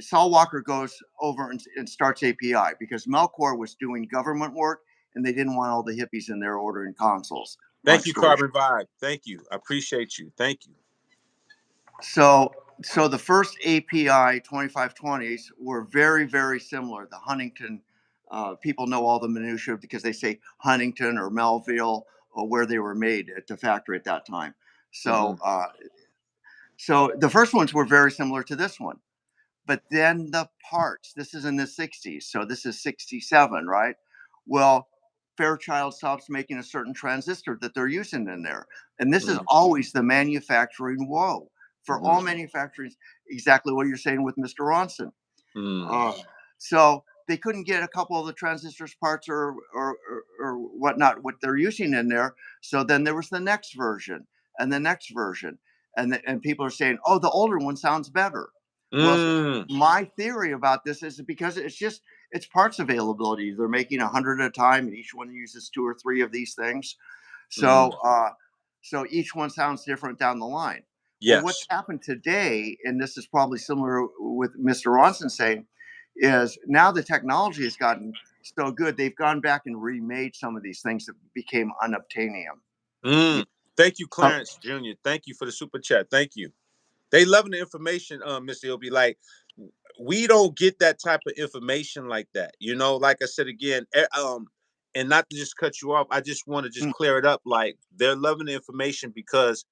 Speaker 1: Saul Walker goes over and starts API because Melcor was doing government work and they didn't want all the hippies in there ordering consoles. Long
Speaker 2: Thank you,
Speaker 1: story
Speaker 2: Carbon Vibe. Thank you. I appreciate you. Thank you.
Speaker 1: So so the first API 2520s were very, very similar. The Huntington, people know all the minutiae because they say Huntington or Melville or where they were made at the factory at that time.
Speaker 2: Hmm
Speaker 1: So the first ones were very similar to this one. But then the parts, this is in the 60s, so this is 67, right? Well, Fairchild stops making a certain transistor that they're using in there. And this is
Speaker 2: hmm
Speaker 1: always the manufacturing woe for
Speaker 2: hmm
Speaker 1: all manufacturers, exactly what you're saying with Mr. Ronson.
Speaker 2: mm,
Speaker 1: Uh, so they couldn't get a couple of the transistors parts or whatnot, what they're using in there. So then there was the next version and the next version. And people are saying, oh, the older one sounds better. Well,
Speaker 2: mm,
Speaker 1: my theory about this is because it's parts availability. They're making 100 at a time, and each one uses two or three of these things.
Speaker 2: mm.
Speaker 1: So each one sounds different down the line. Well, what's
Speaker 2: Yes.
Speaker 1: happened today, and this is probably similar with Mr. Ronson saying, is now the technology has gotten so good they've gone back and remade some of these things that became unobtainium. You
Speaker 2: Mm. Thank you,
Speaker 1: know,
Speaker 2: Clarence Jr. Thank you for the super chat. Thank you. They loving the information, Mr. Hilbe. Like we don't get that type of information like that. Like I said again, and not to just cut you off, I just want to just
Speaker 1: mm,
Speaker 2: clear it up. Like they're loving the information because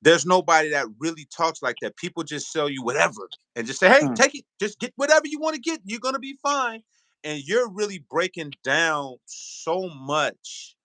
Speaker 2: There's nobody that really talks like that. People just sell you whatever and just say, "Hey,
Speaker 1: Mm,
Speaker 2: take it. Just get whatever you want to get. You're gonna be fine." And you're really breaking down so much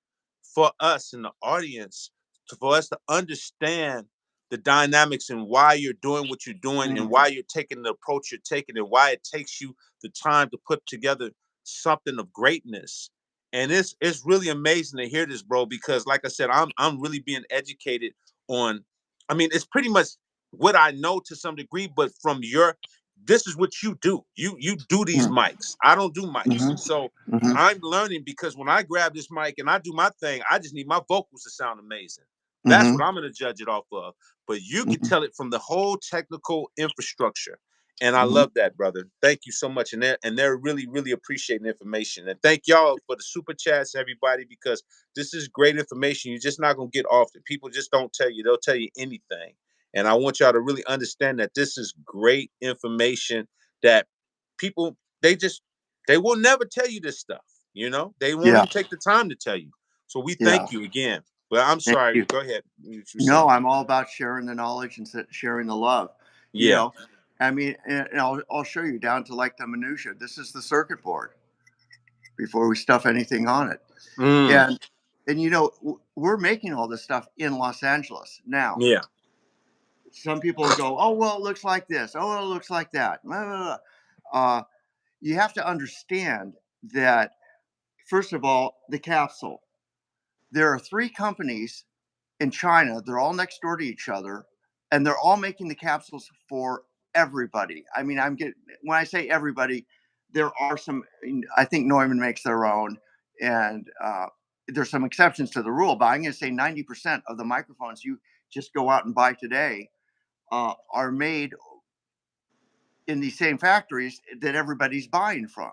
Speaker 2: for us in the audience, for us to understand the dynamics and why you're doing what you're doing and
Speaker 1: mm,
Speaker 2: why you're taking the approach you're taking and why it takes you the time to put together something of greatness. And it's really amazing to hear this, bro, because like I said, I'm really being educated on, I mean, it's pretty much what I know to some degree, but from your, this is what you do. You do these
Speaker 1: mm,
Speaker 2: mics. I don't do mics.
Speaker 1: mhm,
Speaker 2: So
Speaker 1: mhm,
Speaker 2: I'm learning because when I grab this mic and I do my thing, I just need my vocals to sound amazing. That's what
Speaker 1: mhm,
Speaker 2: I'm going to judge it off of. But you can
Speaker 1: mhm,
Speaker 2: tell it from the whole technical infrastructure. And I
Speaker 1: mhm.
Speaker 2: love that, brother. Thank you so much. And they're really, really appreciating the information. And thank y'all for the super chats, everybody, because this is great information. You're just not going to get often. People just don't tell you. They'll tell you anything. And I want y'all to really understand that this is great information that people, they will never tell you this stuff. They won't
Speaker 1: Yeah,
Speaker 2: even take the time to tell you. So we
Speaker 1: yeah.
Speaker 2: thank you again. But I'm
Speaker 1: Thank
Speaker 2: sorry.
Speaker 1: you.
Speaker 2: Go ahead. You were
Speaker 1: No,
Speaker 2: saying.
Speaker 1: I'm all about sharing the knowledge and sharing the love. You
Speaker 2: Yeah.
Speaker 1: know, I mean, and I'll show you down to like the minutia. This is the circuit board before we stuff anything on it.
Speaker 2: Mm,
Speaker 1: And we're making all this stuff in Los Angeles now.
Speaker 2: yeah.
Speaker 1: Some people go, "Oh well, it looks like this. Oh, well, it looks like that." Blah, blah, blah. You have to understand that first of all, the capsule. There are three companies in China. They're all next door to each other, and they're all making the capsules for everybody. I mean, when I say everybody, there are some. I think Neumann makes their own, and there's some exceptions to the rule. But I'm going to say 90% of the microphones you just go out and buy today are made in these same factories that everybody's buying from.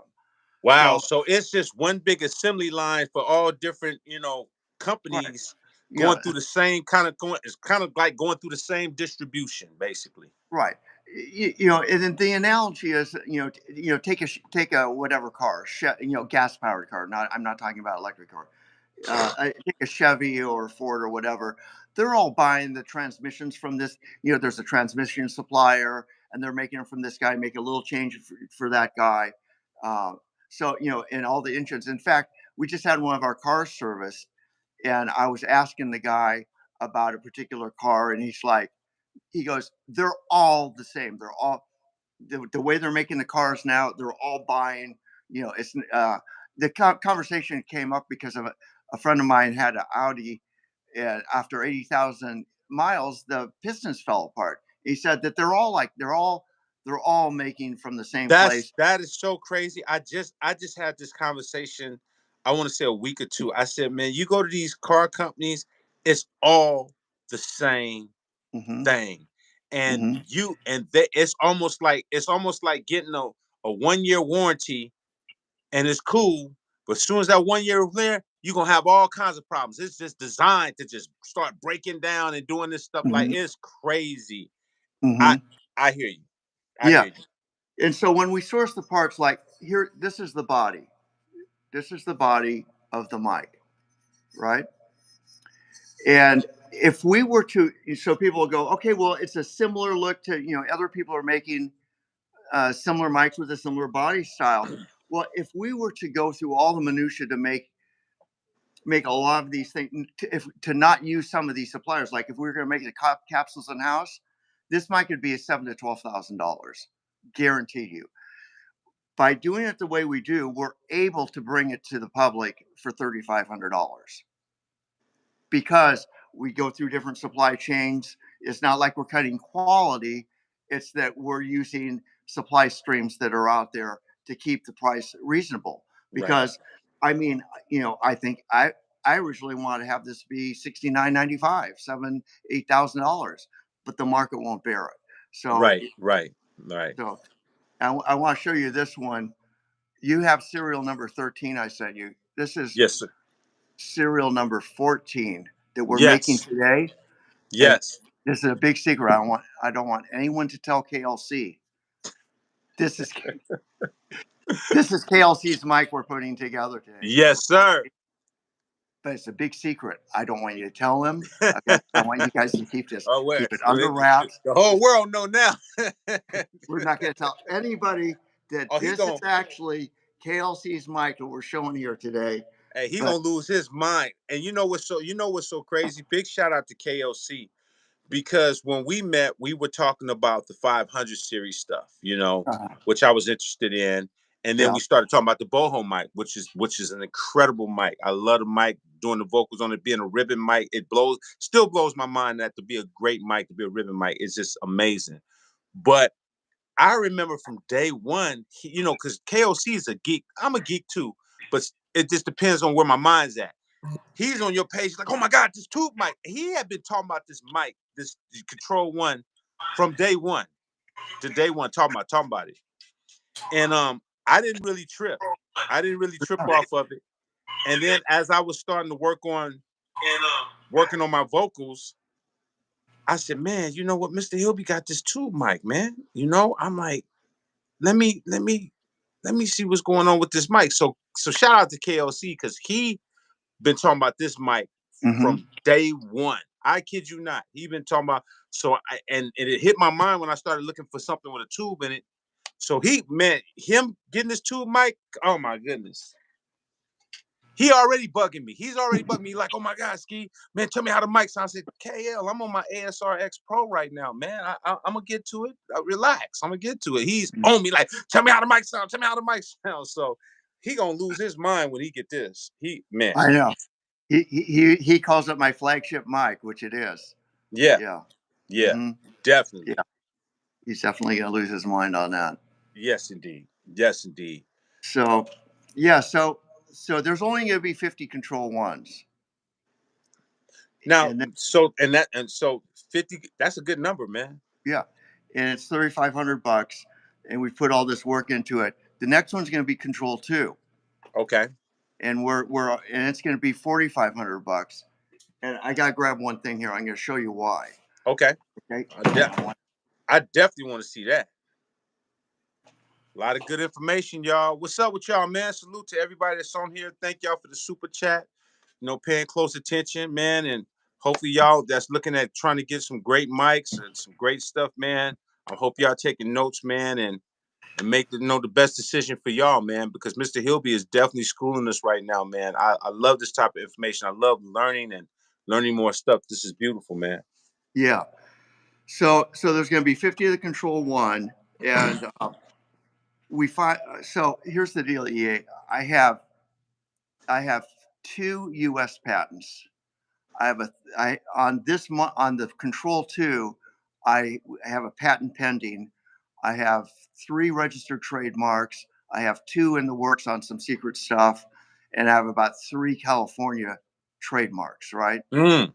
Speaker 2: Wow.
Speaker 1: So,
Speaker 2: So it's just one big assembly line for all different,
Speaker 1: right,
Speaker 2: companies
Speaker 1: yeah,
Speaker 2: going through the same kind of going. It's kind of like going through the same distribution, basically.
Speaker 1: right. And then the analogy is, take a whatever car, gas powered car. I'm not talking about electric car. I take a Chevy or Ford or whatever. They're all buying the transmissions from this. There's a transmission supplier, and they're making them from this guy. Make a little change for that guy. Uh, and all the engines. In fact, we just had one of our cars serviced, and I was asking the guy about a particular car, and he goes, they're all the same. They're all the way they're making the cars now. They're all buying. It's the conversation came up because of a friend of mine had an Audi, and after 80,000 miles, the pistons fell apart. He said that they're all making from the same place.
Speaker 2: That is so crazy. I just had this conversation. I want to say a week or two. I said, man, you go to these car companies, it's all the same
Speaker 1: Hmm.
Speaker 2: thing, and
Speaker 1: Hmm.
Speaker 2: it's almost like getting a 1 year warranty, and it's cool. But as soon as that 1 year is there, you're gonna have all kinds of problems. It's just designed to just start breaking down and doing this stuff. Like,
Speaker 1: Hmm.
Speaker 2: it's crazy. I
Speaker 1: Hmm.
Speaker 2: I hear you. I
Speaker 1: Yeah.
Speaker 2: hear you.
Speaker 1: And so when we source the parts, like here, this is the body. This is the body of the mic, right? And if we were to, so people will go, okay, well, it's a similar look to, other people are making similar mics with a similar body style. Well, if we were to go through all the minutia to make a lot of these things, to not use some of these suppliers, like if we were going to make the capsules in house, this mic could be a $7,000 to $12,000, guarantee you. By doing it the way we do, we're able to bring it to the public for $3,500 because we go through different supply chains. It's not like we're cutting quality, it's that we're using supply streams that are out there to keep the price reasonable.
Speaker 2: Right.
Speaker 1: Because I mean, I think I originally wanted to have this be $69.95, $8,000, but the market won't bear it. So
Speaker 2: Right. Right. Right.
Speaker 1: so I want to show you this one. You have serial number 13 I sent you. This is
Speaker 2: Yes, sir.
Speaker 1: serial number 14 that we're making
Speaker 2: Yes.
Speaker 1: today. And
Speaker 2: Yes.
Speaker 1: this is a big secret. I don't want anyone to tell KLC. This is this is KLC's mic we're putting together today. So
Speaker 2: Yes, sir.
Speaker 1: but it's a big secret. I don't want you to tell him. Okay, I want you guys to
Speaker 2: Oh,
Speaker 1: keep
Speaker 2: where
Speaker 1: it under wraps.
Speaker 2: the whole world know now.
Speaker 1: We're not going to tell anybody that
Speaker 2: Oh, he
Speaker 1: this is
Speaker 2: gonna
Speaker 1: actually KLC's mic that we're showing here today.
Speaker 2: hey, he
Speaker 1: But
Speaker 2: gonna lose his mind. And you know what's so crazy? Big shout out to KLC, because when we met, we were talking about the 500 series stuff,
Speaker 1: uh,
Speaker 2: which I was interested in. And then
Speaker 1: yeah,
Speaker 2: we started talking about the boho mic, which is an incredible mic. I love the mic, doing the vocals on it, being a ribbon mic. It still blows my mind that to be a great mic, to be a ribbon mic, is just amazing. But I remember from day one, because KOC is a geek. I'm a geek too, but it just depends on where my mind's at. He's on your page, like, oh my God, this tube mic. He had been talking about this mic, this Control One, from day one to day one, talking about it. And I didn't really trip. I didn't really trip off of it. And then as I was starting to working on my vocals, I said, man, you know what, Mr. Hilby got this tube mic, man. I'm like, let me see what's going on with this mic. So shout out to KLC, because he been talking about this mic
Speaker 1: hmm,
Speaker 2: from day one. I kid you not. He been talking about, and it hit my mind when I started looking for something with a tube in it. So him getting this tube mic, oh my goodness. He already bugging me. He's already bugging me like, oh my God, Ski, man, tell me how the mic sounds. I said, KL, I'm on my ASR X Pro right now, man. I'm gonna get to it. Relax, I'm gonna get to it. He's on me like, tell me how the mic sounds. Tell me how the mic sounds. So he gonna lose his mind when he get this. Man,
Speaker 1: I know. He calls it my flagship mic, which it is.
Speaker 2: yeah,
Speaker 1: Yeah.
Speaker 2: yeah,
Speaker 1: Hmm. Yeah.
Speaker 2: definitely,
Speaker 1: He's definitely going to lose his mind on that.
Speaker 2: yes, indeed, yes, indeed.
Speaker 1: So, yeah. So there's only going to be 50 Control Ones,
Speaker 2: Now,
Speaker 1: and then,
Speaker 2: so 50. That's a good number, man.
Speaker 1: yeah, and it's $3,500, and we put all this work into it. The next one's going to be Control Two,
Speaker 2: Okay,
Speaker 1: and and it's going to be $4,500. And I got to grab one thing here. I'm going to show you why.
Speaker 2: okay.
Speaker 1: Okay.
Speaker 2: I, de- I definitely want to see that. A lot of good information, y'all. What's up with y'all, man? Salute to everybody that's on here. Thank y'all for the super chat. Paying close attention, man. And hopefully, y'all that's looking at trying to get some great mics and some great stuff, man. I hope y'all taking notes, man, and make the best decision for y'all, man. Because Mr. Hilby is definitely schooling us right now, man. I love this type of information. I love learning and learning more stuff. This is beautiful, man.
Speaker 1: Yeah. So there's going to be 50 of the Control One, and we find. So here's the deal, EA. I have two U.S. patents. I have a I on this on the Control Two. I have a patent pending. I have three registered trademarks. I have two in the works on some secret stuff, and I have about three California trademarks. Right.
Speaker 2: Mm.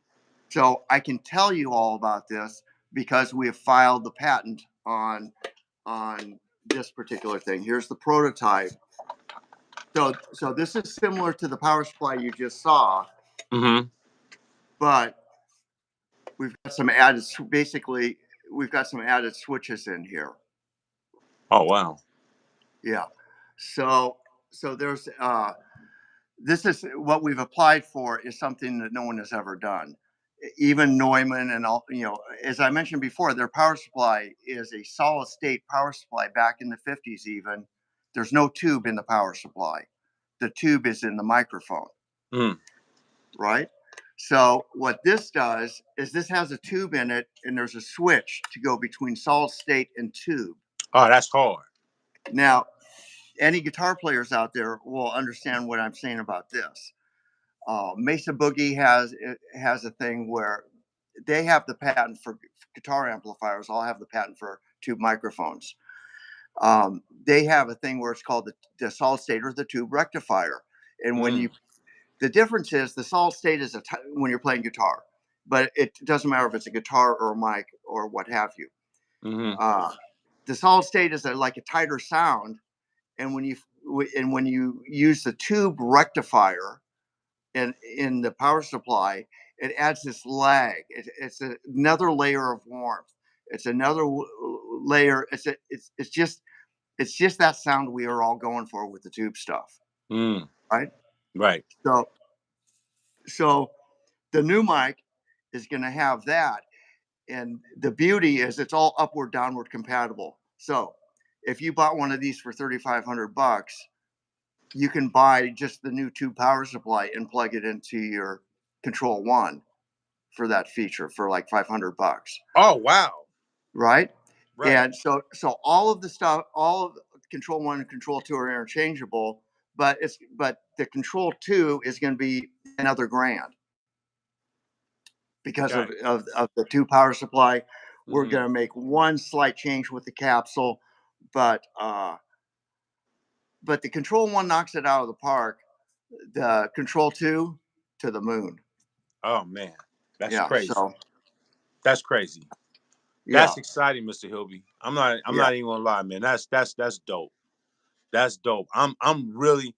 Speaker 1: So I can tell you all about this because we have filed the patent on this particular thing. Here's the prototype. So this is similar to the power supply you just saw,
Speaker 2: Mm-hmm.
Speaker 1: but we've got some added. Basically, we've got some added switches in here.
Speaker 2: Oh wow.
Speaker 1: Yeah. So there's this is what we've applied for is something that no one has ever done. Even Neumann and all, as I mentioned before, their power supply is a solid state power supply back in the 50s, even. There's no tube in the power supply. The tube is in the microphone,
Speaker 2: Mm.
Speaker 1: right? So, what this does is this has a tube in it, and there's a switch to go between solid state and tube.
Speaker 2: Oh, that's hard.
Speaker 1: Now, any guitar players out there will understand what I'm saying about this. Mesa Boogie has a thing where they have the patent for guitar amplifiers. I'll have the patent for tube microphones. They have a thing where it's called the solid state or the tube rectifier. And
Speaker 2: Mm.
Speaker 1: the difference is the solid state is when you're playing guitar, but it doesn't matter if it's a guitar or a mic or what have you.
Speaker 2: Mm-hmm.
Speaker 1: Uh, the solid state is like a tighter sound, and when you use the tube rectifier in the power supply, it adds this lag. It's another layer of warmth. It's another layer. It's just that sound we are all going for with the tube stuff,
Speaker 2: Mm.
Speaker 1: right?
Speaker 2: Right.
Speaker 1: So So the new mic is going to have that. And the beauty is it's all upward downward compatible. So if you bought one of these for 3,500 bucks, you can buy just the new tube power supply and plug it into your Control One for that feature for like 500 bucks,
Speaker 2: Oh wow.
Speaker 1: right?
Speaker 2: Right.
Speaker 1: And so all of the stuff, all of Control One and Control Two are interchangeable, but the Control Two is going to be another grand because
Speaker 2: Got it.
Speaker 1: of the two power supply. We're
Speaker 2: Hmm.
Speaker 1: going to make one slight change with the capsule, but but the Control One knocks it out of the park. The Control Two to the moon.
Speaker 2: Oh man, that's
Speaker 1: Yeah.
Speaker 2: crazy.
Speaker 1: So
Speaker 2: That's crazy.
Speaker 1: yeah,
Speaker 2: That's exciting, Mr. Hilby. I'm
Speaker 1: yeah,
Speaker 2: not even gonna lie, man. That's dope. That's dope. I'm really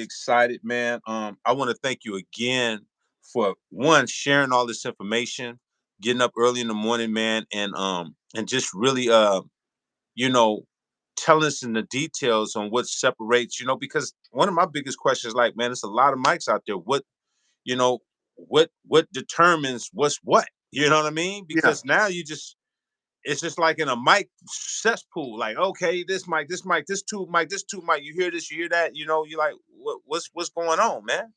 Speaker 2: excited, man. I want to thank you again for one sharing all this information, getting up early in the morning, man, and just really you know, telling us in the details on what separates, because one of my biggest questions, like, man, there's a lot of mics out there. You know, what determines what's what? You know what I mean?
Speaker 1: yeah.
Speaker 2: Because now it's just like in a mic cesspool. Like, okay, this mic, this tube mic, this tube mic. You hear this, you hear that. You're like, what's going on, man?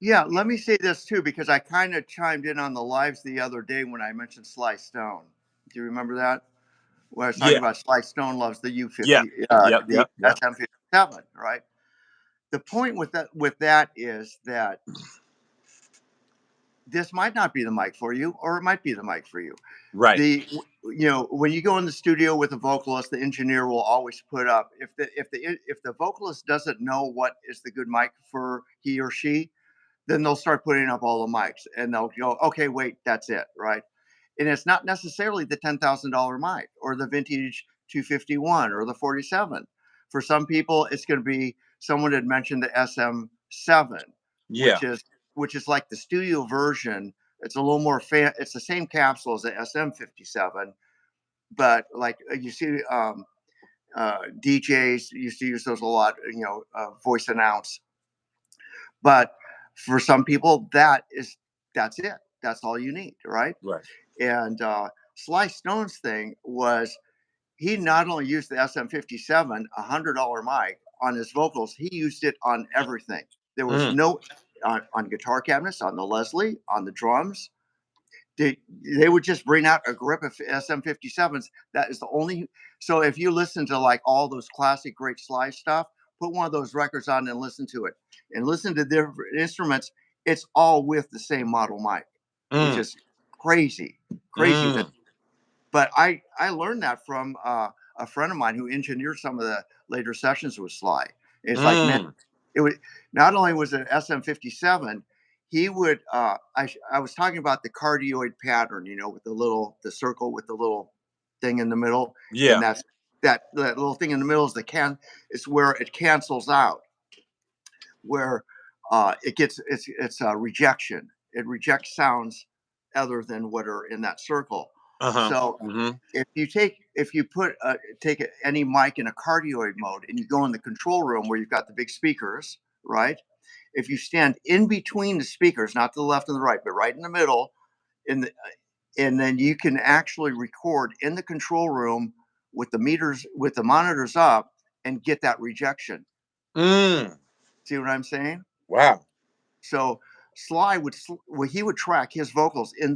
Speaker 1: Yeah, let me say this too, because I kind of chimed in on the lives the other day when I mentioned Sly Stone. Do you remember that? When I was talking
Speaker 2: Yeah,
Speaker 1: about Sly Stone loves the
Speaker 2: yeah,
Speaker 1: U50,
Speaker 2: yep,
Speaker 1: the
Speaker 2: yep, yep.
Speaker 1: SM57, right? The point with that is that this might not be the mic for you, or it might be the mic for you.
Speaker 2: Right.
Speaker 1: The when you go in the studio with a vocalist, the engineer will always put up if the vocalist doesn't know what is the good mic for he or she, then they'll start putting up all the mics and they'll go, okay, wait, that's it, right? And it's not necessarily the $10,000 mic or the vintage 251 or the 47. For some people, it's going to be someone had mentioned the SM7,
Speaker 2: Yeah.
Speaker 1: which is like the studio version. It's a little more it's the same capsule as the SM57, but like you see, DJs used to use those a lot, voice announce, but for some people, that's it. That's all you need, right?
Speaker 2: Right.
Speaker 1: And Sly Stone's thing was he not only used the SM57, $100 mic on his vocals, he used it on everything. There was
Speaker 2: Mm,
Speaker 1: no on guitar cabinets, on the Leslie, on the drums. They, they would just bring out a grip of SM57s. That is the only. So if you listen to like all those classic great Sly stuff, put one of those records on and listen to it, and listen to their instruments. It's all with the same model mic, which
Speaker 2: mm,
Speaker 1: is crazy, crazy. That,
Speaker 2: mm.
Speaker 1: but I learned that from a friend of mine who engineered some of the later sessions with Sly. It's like, man,
Speaker 2: Mm.
Speaker 1: it was not only was it SM57, he would I was talking about the cardioid pattern, with the circle with the little thing in the middle, and
Speaker 2: Yeah.
Speaker 1: that little thing in the middle is the can it's where it cancels out, where it gets it's a rejection. It rejects sounds other than what are in that circle.
Speaker 2: Uh-huh.
Speaker 1: So
Speaker 2: Mm-hmm.
Speaker 1: if you put any mic in a cardioid mode and you go in the control room where you've got the big speakers, right? If you stand in between the speakers, not to the left and the right, but right in the middle, in the and then you can actually record in the control room with the monitors up and get that rejection.
Speaker 2: Mm.
Speaker 1: See what I'm saying?
Speaker 2: Wow.
Speaker 1: So Sly well, he would track his vocals in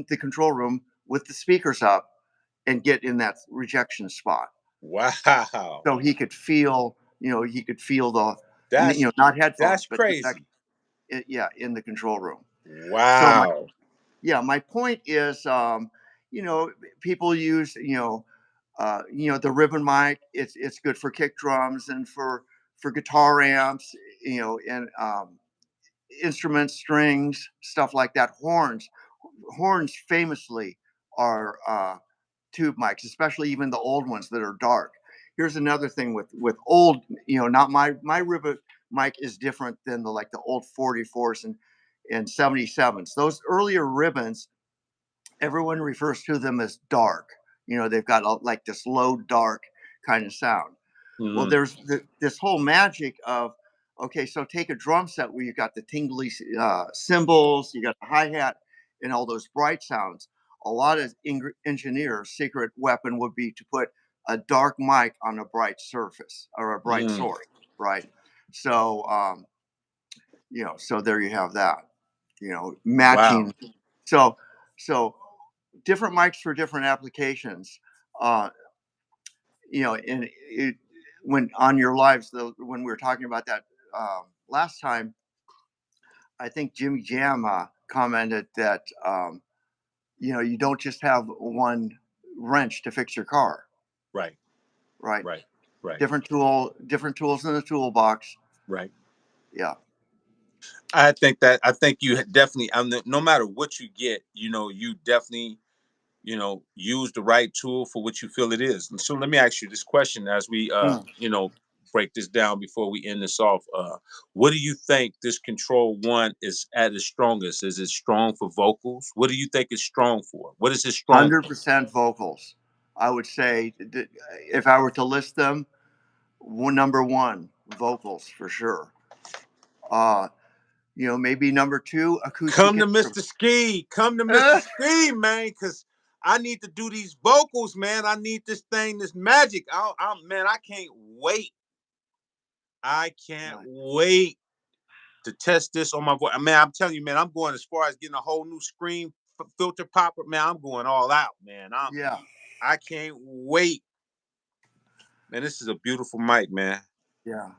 Speaker 1: the control room with the speakers up and get in that rejection spot.
Speaker 2: Wow.
Speaker 1: So he could feel the,
Speaker 2: That's
Speaker 1: not headphones,
Speaker 2: that's
Speaker 1: but just
Speaker 2: crazy.
Speaker 1: yeah, in the control room. So
Speaker 2: Wow.
Speaker 1: my point is, you know, people use, the ribbon mic. It's good for kick drums and for guitar amps, and instruments, strings, stuff like that. Horns famously are tube mics, especially even the old ones that are dark. Here's another thing with old, not my ribbon mic is different than the old 44s and 77s. Those earlier ribbons, everyone refers to them as dark. They've got like this low dark kind of sound. Well,
Speaker 2: Mm-hmm.
Speaker 1: there's this whole magic of Okay, so take a drum set where you got the tingly cymbals, you got the hi hat, and all those bright sounds. A lot of engineers' secret weapon would be to put a dark mic on a bright surface or a bright
Speaker 2: Mm,
Speaker 1: source, right? So, so there you have that.
Speaker 2: wow.
Speaker 1: Matching. So, so different mics for different applications. Uh, and when on your lives, though, when we were talking about that last time, I think Jimmy Jam commented that you don't just have one wrench to fix your car,
Speaker 2: Right.
Speaker 1: right?
Speaker 2: Right. Right.
Speaker 1: Different tools in the toolbox.
Speaker 2: Right.
Speaker 1: Yeah,
Speaker 2: I think you definitely, no matter what you get, you definitely, use the right tool for what you feel it is. And so let me ask you this question as we,
Speaker 1: mm.
Speaker 2: break this down before we end this off. What do you think this Control One is at its strongest? Is it strong for vocals? What do you think it's strong for? What is it strong for?
Speaker 1: 100% vocals. I would say that if I were to list them, number one, vocals for sure. Uh, maybe number two, acoustic
Speaker 2: Come to
Speaker 1: instruments.
Speaker 2: Mr. Ski. Come to Mr. Ski, man, because I need to do these vocals, man. I need this thing, this magic. Man, I can't wait. I can't
Speaker 1: Right.
Speaker 2: wait to test this on my voice. Man, I'm telling you, man, I'm going as far as getting a whole new screen filter popper. Man, I'm going all out, man.
Speaker 1: Yeah,
Speaker 2: I can't wait. Man, this is a beautiful mic, man.
Speaker 1: yeah.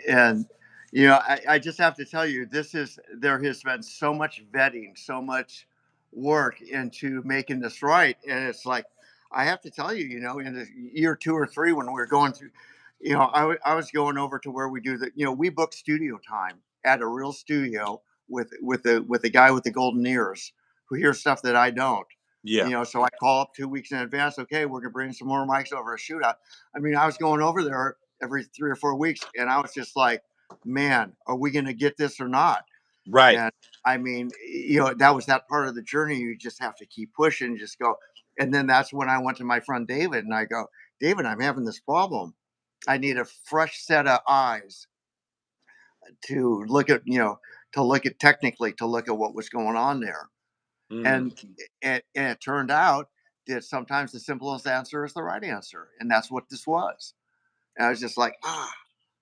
Speaker 1: And I just have to tell you, there has been so much vetting, so much work into making this right, and it's like I have to tell you, in the year two or three when we were going through, I was going over to where we do the, we book studio time at a real studio with the guy with the golden ears who hears stuff that I don't.
Speaker 2: Yeah.
Speaker 1: So I call up 2 weeks in advance. Okay, we're gonna bring some more mics over a shootout. I mean, I was going over there every 3 or 4 weeks, and I was just like, man, are we going to get this or not?
Speaker 2: Right.
Speaker 1: And I mean, that was that part of the journey. You just have to keep pushing, just go. And then that's when I went to my friend David, and I go, David, I'm having this problem. I need a fresh set of eyes to look at, technically to look at what was going on there.
Speaker 2: Mm.
Speaker 1: And it turned out that sometimes the simplest answer is the right answer, and that's what this was. And I was just like,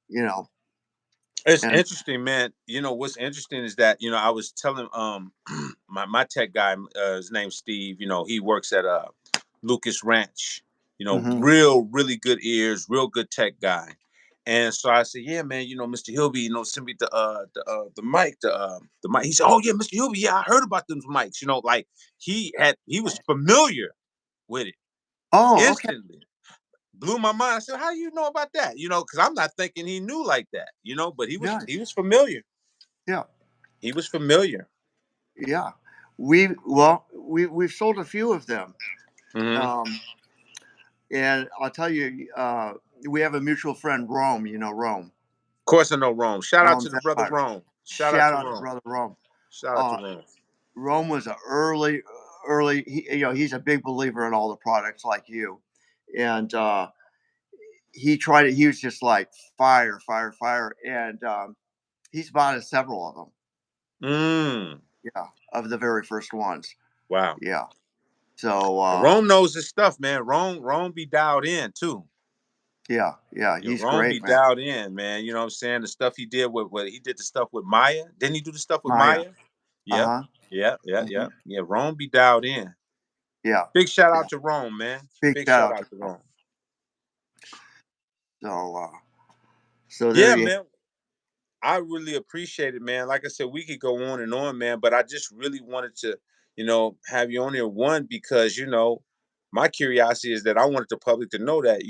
Speaker 1: you know,
Speaker 2: It's
Speaker 1: and
Speaker 2: interesting, man. What's interesting is that I was telling my tech guy, his name's Steve. He works at Lucas Ranch.
Speaker 1: mhm.
Speaker 2: Really good ears, real good tech guy. And so I said, yeah, man. Mr. Hilby, send me the mic, the mic. He said, oh yeah, Mr. Hilby, yeah, I heard about them mics. Like he was familiar with it
Speaker 1: Oh, okay.
Speaker 2: instantly. Blew my mind. I said, how do you know about that? Because I'm not thinking he knew like that. But he was
Speaker 1: Yeah,
Speaker 2: he was familiar.
Speaker 1: yeah,
Speaker 2: He was familiar.
Speaker 1: yeah. We've sold a few of them,
Speaker 2: Hmm. Of
Speaker 1: um, and I'll tell you, we have a mutual friend, Rome. You know Rome.
Speaker 2: course, I know Rome. Shout out to
Speaker 1: Rome's
Speaker 2: the brother
Speaker 1: Empire.
Speaker 2: Rome. Shout out
Speaker 1: Shout
Speaker 2: to
Speaker 1: out to
Speaker 2: Rome.
Speaker 1: brother Rome.
Speaker 2: Shout out to
Speaker 1: Uh,
Speaker 2: Rome.
Speaker 1: Rome was a early. He's a big believer in all the products like you, and he tried it. He was just like fire, fire, fire, and he's bought us several of them.
Speaker 2: Mm.
Speaker 1: Yeah, of the very first ones.
Speaker 2: Wow.
Speaker 1: Yeah. So
Speaker 2: Rome knows his stuff, man. Rome be dialed in too.
Speaker 1: yeah, yeah, he's
Speaker 2: Rome be
Speaker 1: great, man.
Speaker 2: dialed in, man. You know what I'm saying? The stuff he did with what he did the stuff with Maya. Didn't he do the stuff with
Speaker 1: Maya.
Speaker 2: Maya? Yep.
Speaker 1: Uh-huh.
Speaker 2: Yeah, yeah, yeah.
Speaker 1: Mhm.
Speaker 2: Yeah, Rome be dialed in.
Speaker 1: Yeah,
Speaker 2: Big shout
Speaker 1: yeah.
Speaker 2: out to Rome, man.
Speaker 1: Big
Speaker 2: Big
Speaker 1: shout
Speaker 2: shout
Speaker 1: out to
Speaker 2: out to
Speaker 1: Rome.
Speaker 2: Rome.
Speaker 1: So there
Speaker 2: Yeah,
Speaker 1: you
Speaker 2: man. I really appreciate it, man. Like I said, we could go on, man, but I just really wanted to, have you on here. One, because, my curiosity is that I wanted the public to know that,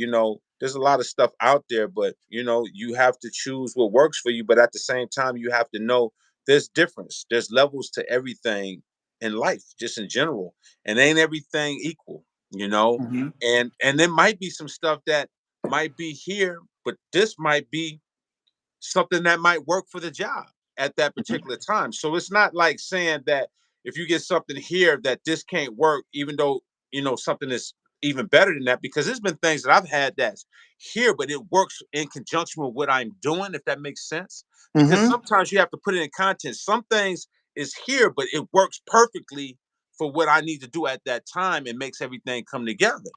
Speaker 2: there's a lot of stuff out there, but, you have to choose what works for you. But at the same time, you have to know there's difference. There's levels to everything in life, just in general. And ain't everything equal, you know?
Speaker 1: Mhm.
Speaker 2: And there might be some stuff that might be here, but this might be something that might work for the job at that
Speaker 1: Mhm.
Speaker 2: particular time. So it's not like saying that if you get something here that this can't work, even though something is even better than that, because there's been things that I've had that's here, but it works in conjunction with what I'm doing, if that makes sense. Because
Speaker 1: Mm-hmm.
Speaker 2: sometimes you have to put it in content. Some things is here, but it works perfectly for what I need to do at that time and makes everything come together.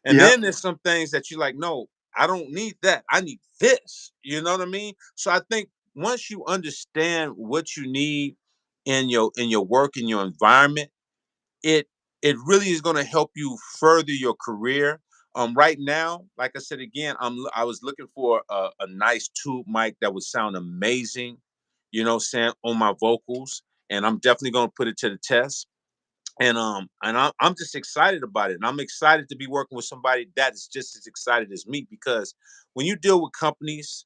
Speaker 2: And
Speaker 1: Yep.
Speaker 2: then there's some things that you like, no, I don't need that. I need this. You know what I mean? So I think once you understand what you need in your work, in your environment, it it really is going to help you further your career. Right now, like I said again, I was looking for a nice tube mic that would sound amazing, you know, saying on my vocals, and I'm definitely going to put it to the test. And I'm just excited about it, and I'm excited to be working with somebody that is just as excited as me, because when you deal with companies,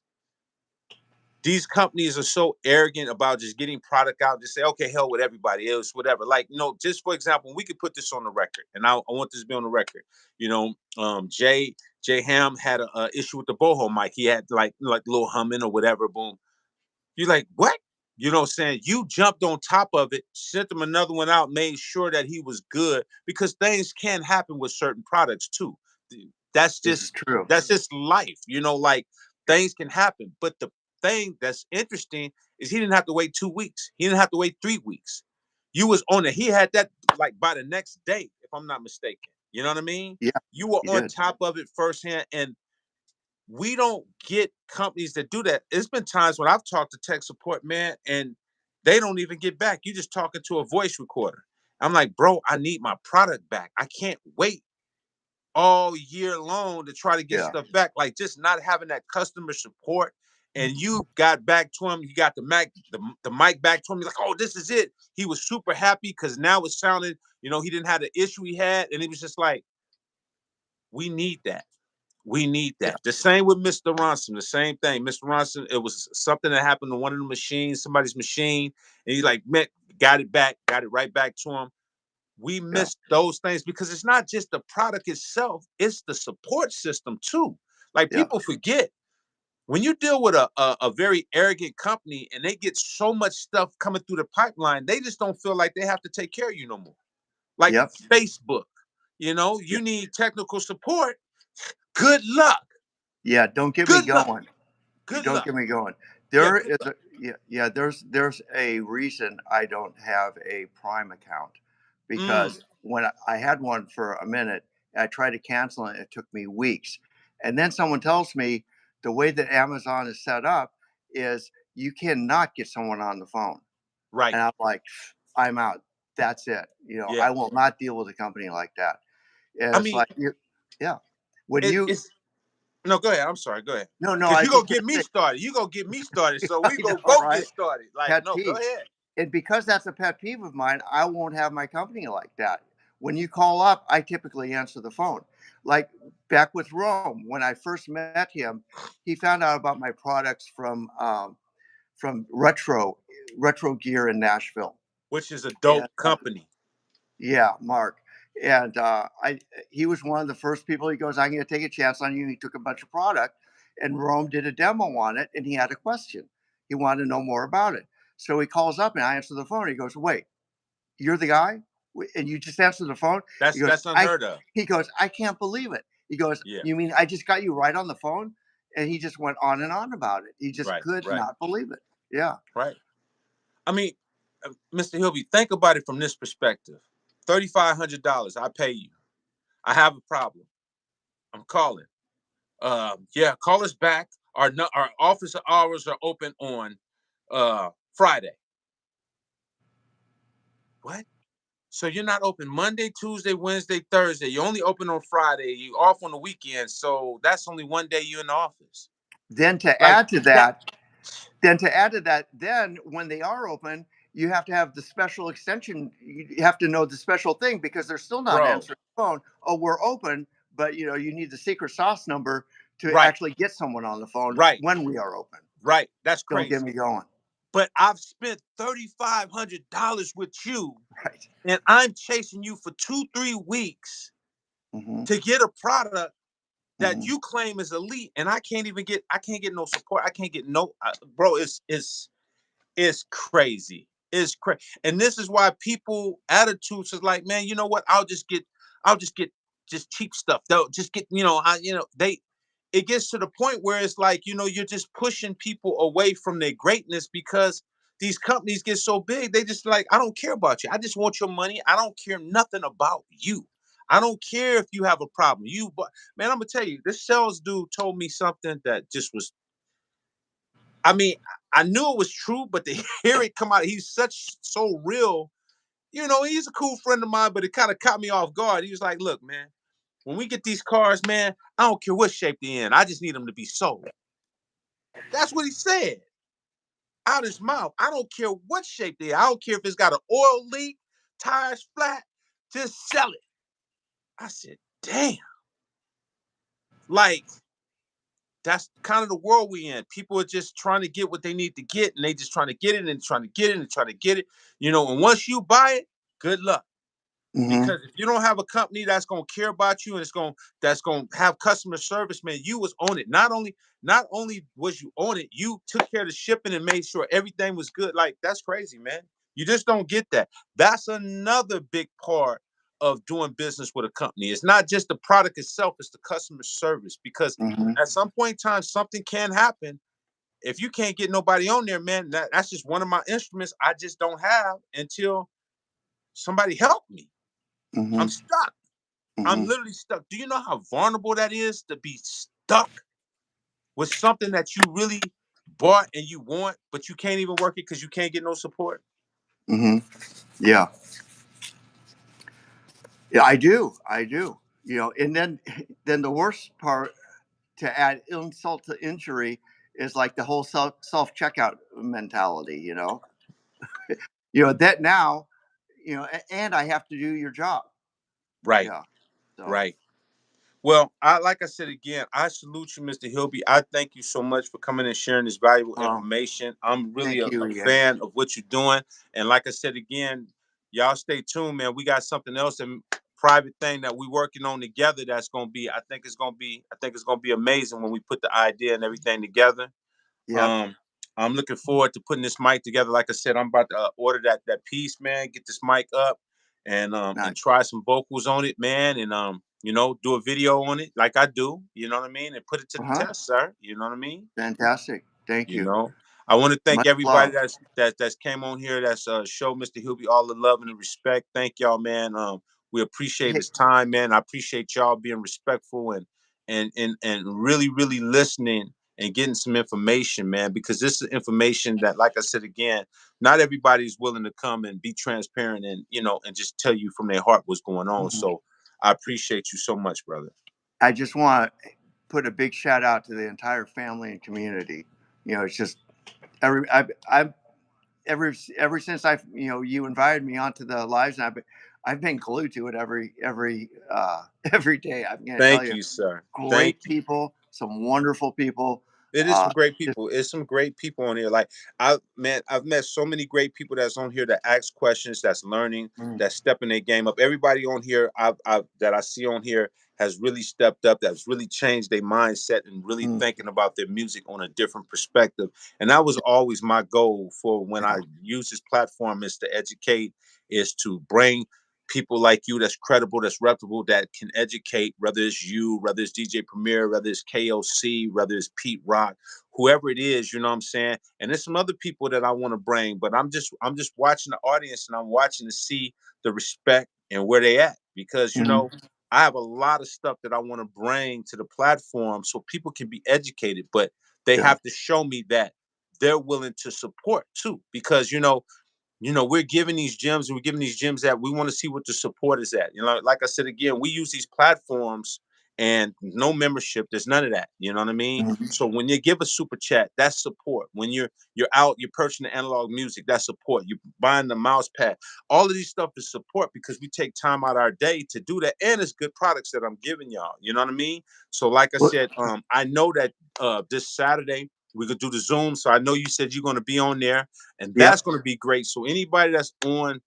Speaker 2: these companies are so arrogant about just getting product out, just say, okay, hell with everybody else, whatever. Like, just for example, we could put this on the record, and I want this to be on the record. You know, Jay Ham had a issue with the boho mic. He had like little humming or whatever. Boom. You're like, what? You know what I'm saying? You jumped on top of it, sent him another one out, made sure that he was good, because things can happen with certain products too. That's
Speaker 1: This is
Speaker 2: just
Speaker 1: true.
Speaker 2: that's just life, you know, like things can happen. But the thing that's interesting is he didn't have to wait 2 weeks. He didn't have to wait 3 weeks. You was on it. He had that like by the next day, if I'm not mistaken. You know what I mean?
Speaker 1: Yeah,
Speaker 2: You were
Speaker 1: you
Speaker 2: on
Speaker 1: did.
Speaker 2: top of it firsthand, and we don't get companies that do that. It's been times when I've talked to tech support, man, and they don't even get back. You just talking to a voice recorder. I'm like, bro, I need my product back. I can't wait all year long to try to get
Speaker 1: Yeah.
Speaker 2: stuff back. Like just not having that customer support. And you got back to him, you got the mic back to him. He's like, oh, this is it. He was super happy because now it sounded, he didn't have the issue he had. And he was just like, we need that. We need
Speaker 1: Yeah.
Speaker 2: that. The same with Mr. Ronson. The same thing. Mr. Ronson, it was something that happened to one of the machines, somebody's machine, and he like met, got it back, got it right back to him. We
Speaker 1: Yeah.
Speaker 2: miss those things because it's not just the product itself, it's the support system too. Like
Speaker 1: Yeah.
Speaker 2: people forget when you deal with a very arrogant company and they get so much stuff coming through the pipeline, they just don't feel like they have to take care of you no more. Like
Speaker 1: Yep.
Speaker 2: Facebook,
Speaker 1: Yeah.
Speaker 2: you need technical support. Good luck.
Speaker 1: Yeah. Don't get me
Speaker 2: Good luck.
Speaker 1: going. You
Speaker 2: Good
Speaker 1: don't
Speaker 2: luck.
Speaker 1: get me going.
Speaker 2: Yeah,
Speaker 1: There
Speaker 2: good
Speaker 1: is
Speaker 2: luck.
Speaker 1: a yeah, yeah, there's a reason I don't have a Prime account,
Speaker 2: Mm,
Speaker 1: because when I had one for a minute, I tried to cancel it, it took me weeks. And then someone tells me the way that Amazon is set up is you cannot get someone on the phone.
Speaker 2: right.
Speaker 1: And I'm like, I'm out. That's it.
Speaker 2: Yeah.
Speaker 1: I will not deal with a company like that. And
Speaker 2: I
Speaker 1: it's
Speaker 2: mean,
Speaker 1: like yeah. When
Speaker 2: it,
Speaker 1: you
Speaker 2: it's no. Go ahead. I'm sorry. Go ahead.
Speaker 1: no,
Speaker 2: Because
Speaker 1: I
Speaker 2: you
Speaker 1: was
Speaker 2: gonna
Speaker 1: just
Speaker 2: get me
Speaker 1: gonna
Speaker 2: started. You gonna get me started.
Speaker 1: say,
Speaker 2: So
Speaker 1: I
Speaker 2: we gonna
Speaker 1: know,
Speaker 2: both get
Speaker 1: right?
Speaker 2: started. Like,
Speaker 1: Pet
Speaker 2: no, go
Speaker 1: peeve.
Speaker 2: ahead.
Speaker 1: And because that's a pet peeve of mine, I won't have my company like that. When you call up, I typically answer the phone. Like back with Rome, when I first met him, he found out about my products from Retro Gear in Nashville,
Speaker 2: Which is a
Speaker 1: and
Speaker 2: dope company.
Speaker 1: yeah, Mark. And I he was one of the first people. He goes, "I'm going to take a chance on you." He took a bunch of product, and Rome did a demo on it, and he had a question. He wanted to know more about it. So he calls up, and I answer the phone. He goes, "Wait, you're the guy, and you just answer the phone?" He goes,
Speaker 2: That's
Speaker 1: "I."
Speaker 2: unheard of.
Speaker 1: He goes, "I can't believe it." He goes,
Speaker 2: Yeah.
Speaker 1: "You mean I just got you right on the phone?" And he just went on and on about it. He just
Speaker 2: Right.
Speaker 1: could
Speaker 2: Right.
Speaker 1: not believe it. Yeah.
Speaker 2: Right. I mean, Mr. Hilby, think about it from this perspective. $3,500. I pay you. I have a problem. I'm calling. Yeah, call us back. Our office hours are open on Friday. What? So you're not open Monday, Tuesday, Wednesday, Thursday. You only open on Friday. You off on the weekend. So that's only one day you're in the office.
Speaker 1: Then to
Speaker 2: Like
Speaker 1: add to
Speaker 2: that,
Speaker 1: that, then when they are open, you have to have the special extension. You have to know the special thing because they're still not
Speaker 2: bro.
Speaker 1: answering the phone. Oh, we're open, but you need the secret sauce number to
Speaker 2: Right,
Speaker 1: actually get someone on the phone
Speaker 2: right,
Speaker 1: when we are open.
Speaker 2: right. That's
Speaker 1: Don't get me
Speaker 2: crazy.
Speaker 1: going.
Speaker 2: But I've spent $3,500 with you,
Speaker 1: Right.
Speaker 2: and I'm chasing you for 2, 3 weeks
Speaker 1: Hmm.
Speaker 2: to get a product that
Speaker 1: Hmm.
Speaker 2: you claim is elite, and I can't get no support. I can't get no, bro. It's crazy. It's crazy, and this is why people attitudes is like, man, you know what? I'll just get just cheap stuff. They'll just get, they it gets to the point where it's like, you're just pushing people away from their greatness because these companies get so big, they just like, I don't care about you. I just want your money. I don't care nothing about you. I don't care if you have a problem. Man, I'm gonna tell you, this sales dude told me something that just was, I mean, I knew it was true, but to hear it come out, he's such so real. He's a cool friend of mine, but it kind of caught me off guard. He was like, "Look, man, when we get these cars, man, I don't care what shape they're in. I just need them to be sold." That's what he said out his mouth. I don't care what shape they are. I don't care if it's got an oil leak, tires flat, just sell it. I said, damn. Like, that's kind of the world we in. People are just trying to get what they need to get, and they just trying to get it and trying to get it and trying to get it. And once you buy it, good luck.
Speaker 1: Hmm.
Speaker 2: Because if you don't have a company that's gonna care about you and that's gonna have customer service, man, you was on it. Not only was you on it, you took care of the shipping and made sure everything was good. Like, that's crazy, man. You just don't get that. That's another big part of doing business with a company. It's not just the product itself, it's the customer service. Because
Speaker 1: Hmm.
Speaker 2: at some point in time, something can happen. If you can't get nobody on there, man, that's just one of my instruments I just don't have until somebody help me. I'm
Speaker 1: Hmm.
Speaker 2: stuck. I'm
Speaker 1: Hmm.
Speaker 2: literally stuck. Do you know how vulnerable that is to be stuck with something that you really bought and you want, but you can't even work it because you can't get no support?
Speaker 1: Hmm. Yeah. Yeah, I do. I do. And then the worst part, to add insult to injury, is like the whole self checkout mentality. That now, and I have to do your job.
Speaker 2: Right,
Speaker 1: Yeah. So,
Speaker 2: right. Well, like I said again, I salute you, Mr. Hilby. I thank you so much for coming and sharing this valuable
Speaker 1: well,
Speaker 2: information. I'm really
Speaker 1: thank
Speaker 2: a
Speaker 1: you again.
Speaker 2: fan of what you're doing. And like I said again, y'all stay tuned, man. We got something else and private thing that we working on together that's gonna be, I think it's gonna be amazing when we put the idea and everything together.
Speaker 1: Yep.
Speaker 2: Um, I'm looking forward to putting this mic together. Like I said, I'm about to order that piece, man. Get this mic up and
Speaker 1: Nice.
Speaker 2: try some vocals on it, man. And do a video on it like I do. You know what I mean? And put it to
Speaker 1: Uh
Speaker 2: the
Speaker 1: huh.
Speaker 2: test, sir. You know what I mean?
Speaker 1: Fantastic. Thank
Speaker 2: You
Speaker 1: you.
Speaker 2: know, I want to thank
Speaker 1: Much
Speaker 2: everybody
Speaker 1: love.
Speaker 2: that's came on here. That's show Mr. Hilby all the love and the respect. Thank y'all, man. We appreciate
Speaker 1: Hey,
Speaker 2: his time, man. I appreciate y'all being respectful and really really listening and getting some information, man. Because this is information that, like I said again, not everybody's willing to come and be transparent and and just tell you from their heart what's going on.
Speaker 1: mhm.
Speaker 2: So I appreciate you so much, brother.
Speaker 1: I just want to put a big shout out to the entire family and community. It's just I've ever since you invited me onto the lives, and I've been glued to it every day. I'm going to tell
Speaker 2: Thank
Speaker 1: you,
Speaker 2: you, sir. Thank
Speaker 1: great
Speaker 2: you.
Speaker 1: people, some wonderful people.
Speaker 2: It is
Speaker 1: Uh,
Speaker 2: some great
Speaker 1: just
Speaker 2: people. It's some great people on here. Like, I've met so many great people that's on here that ask questions, that's learning,
Speaker 1: mm,
Speaker 2: that's stepping their game up. Everybody on here that I see on here has really stepped up, that's really changed their mindset and really
Speaker 1: mm,
Speaker 2: thinking about their music on a different perspective. And that was always my goal for when I
Speaker 1: yeah.
Speaker 2: use this platform, is to educate, is to bring people like you that's credible, that's reputable, that can educate, whether it's you, whether it's DJ Premier, whether it's KOC, whether it's Pete Rock, whoever it is, you know what I'm saying? And there's some other people that I want to bring, but I'm just watching the audience and I'm watching to see the respect and where they at. Because
Speaker 1: Mhm,
Speaker 2: I have a lot of stuff that I want to bring to the platform so people can be educated, but they
Speaker 1: yeah.
Speaker 2: have to show me that they're willing to support too. Because we're giving these gems and we're giving these gems that we want to see what the support is at. Like I said again, we use these platforms and no membership. There's none of that. You know what I mean?
Speaker 1: Mhm,
Speaker 2: So when you give a super chat, that's support. When you're out, you're purchasing the analog music, that's support. You're buying the mouse pad. All of these stuff is support because we take time out our day to do that. And it's good products that I'm giving y'all. You know what I mean? So like I
Speaker 1: Well,
Speaker 2: said, I know that this Saturday we could do the Zoom. So I know you said you're going to be on there and
Speaker 1: yep.
Speaker 2: that's going to be great. So anybody that's on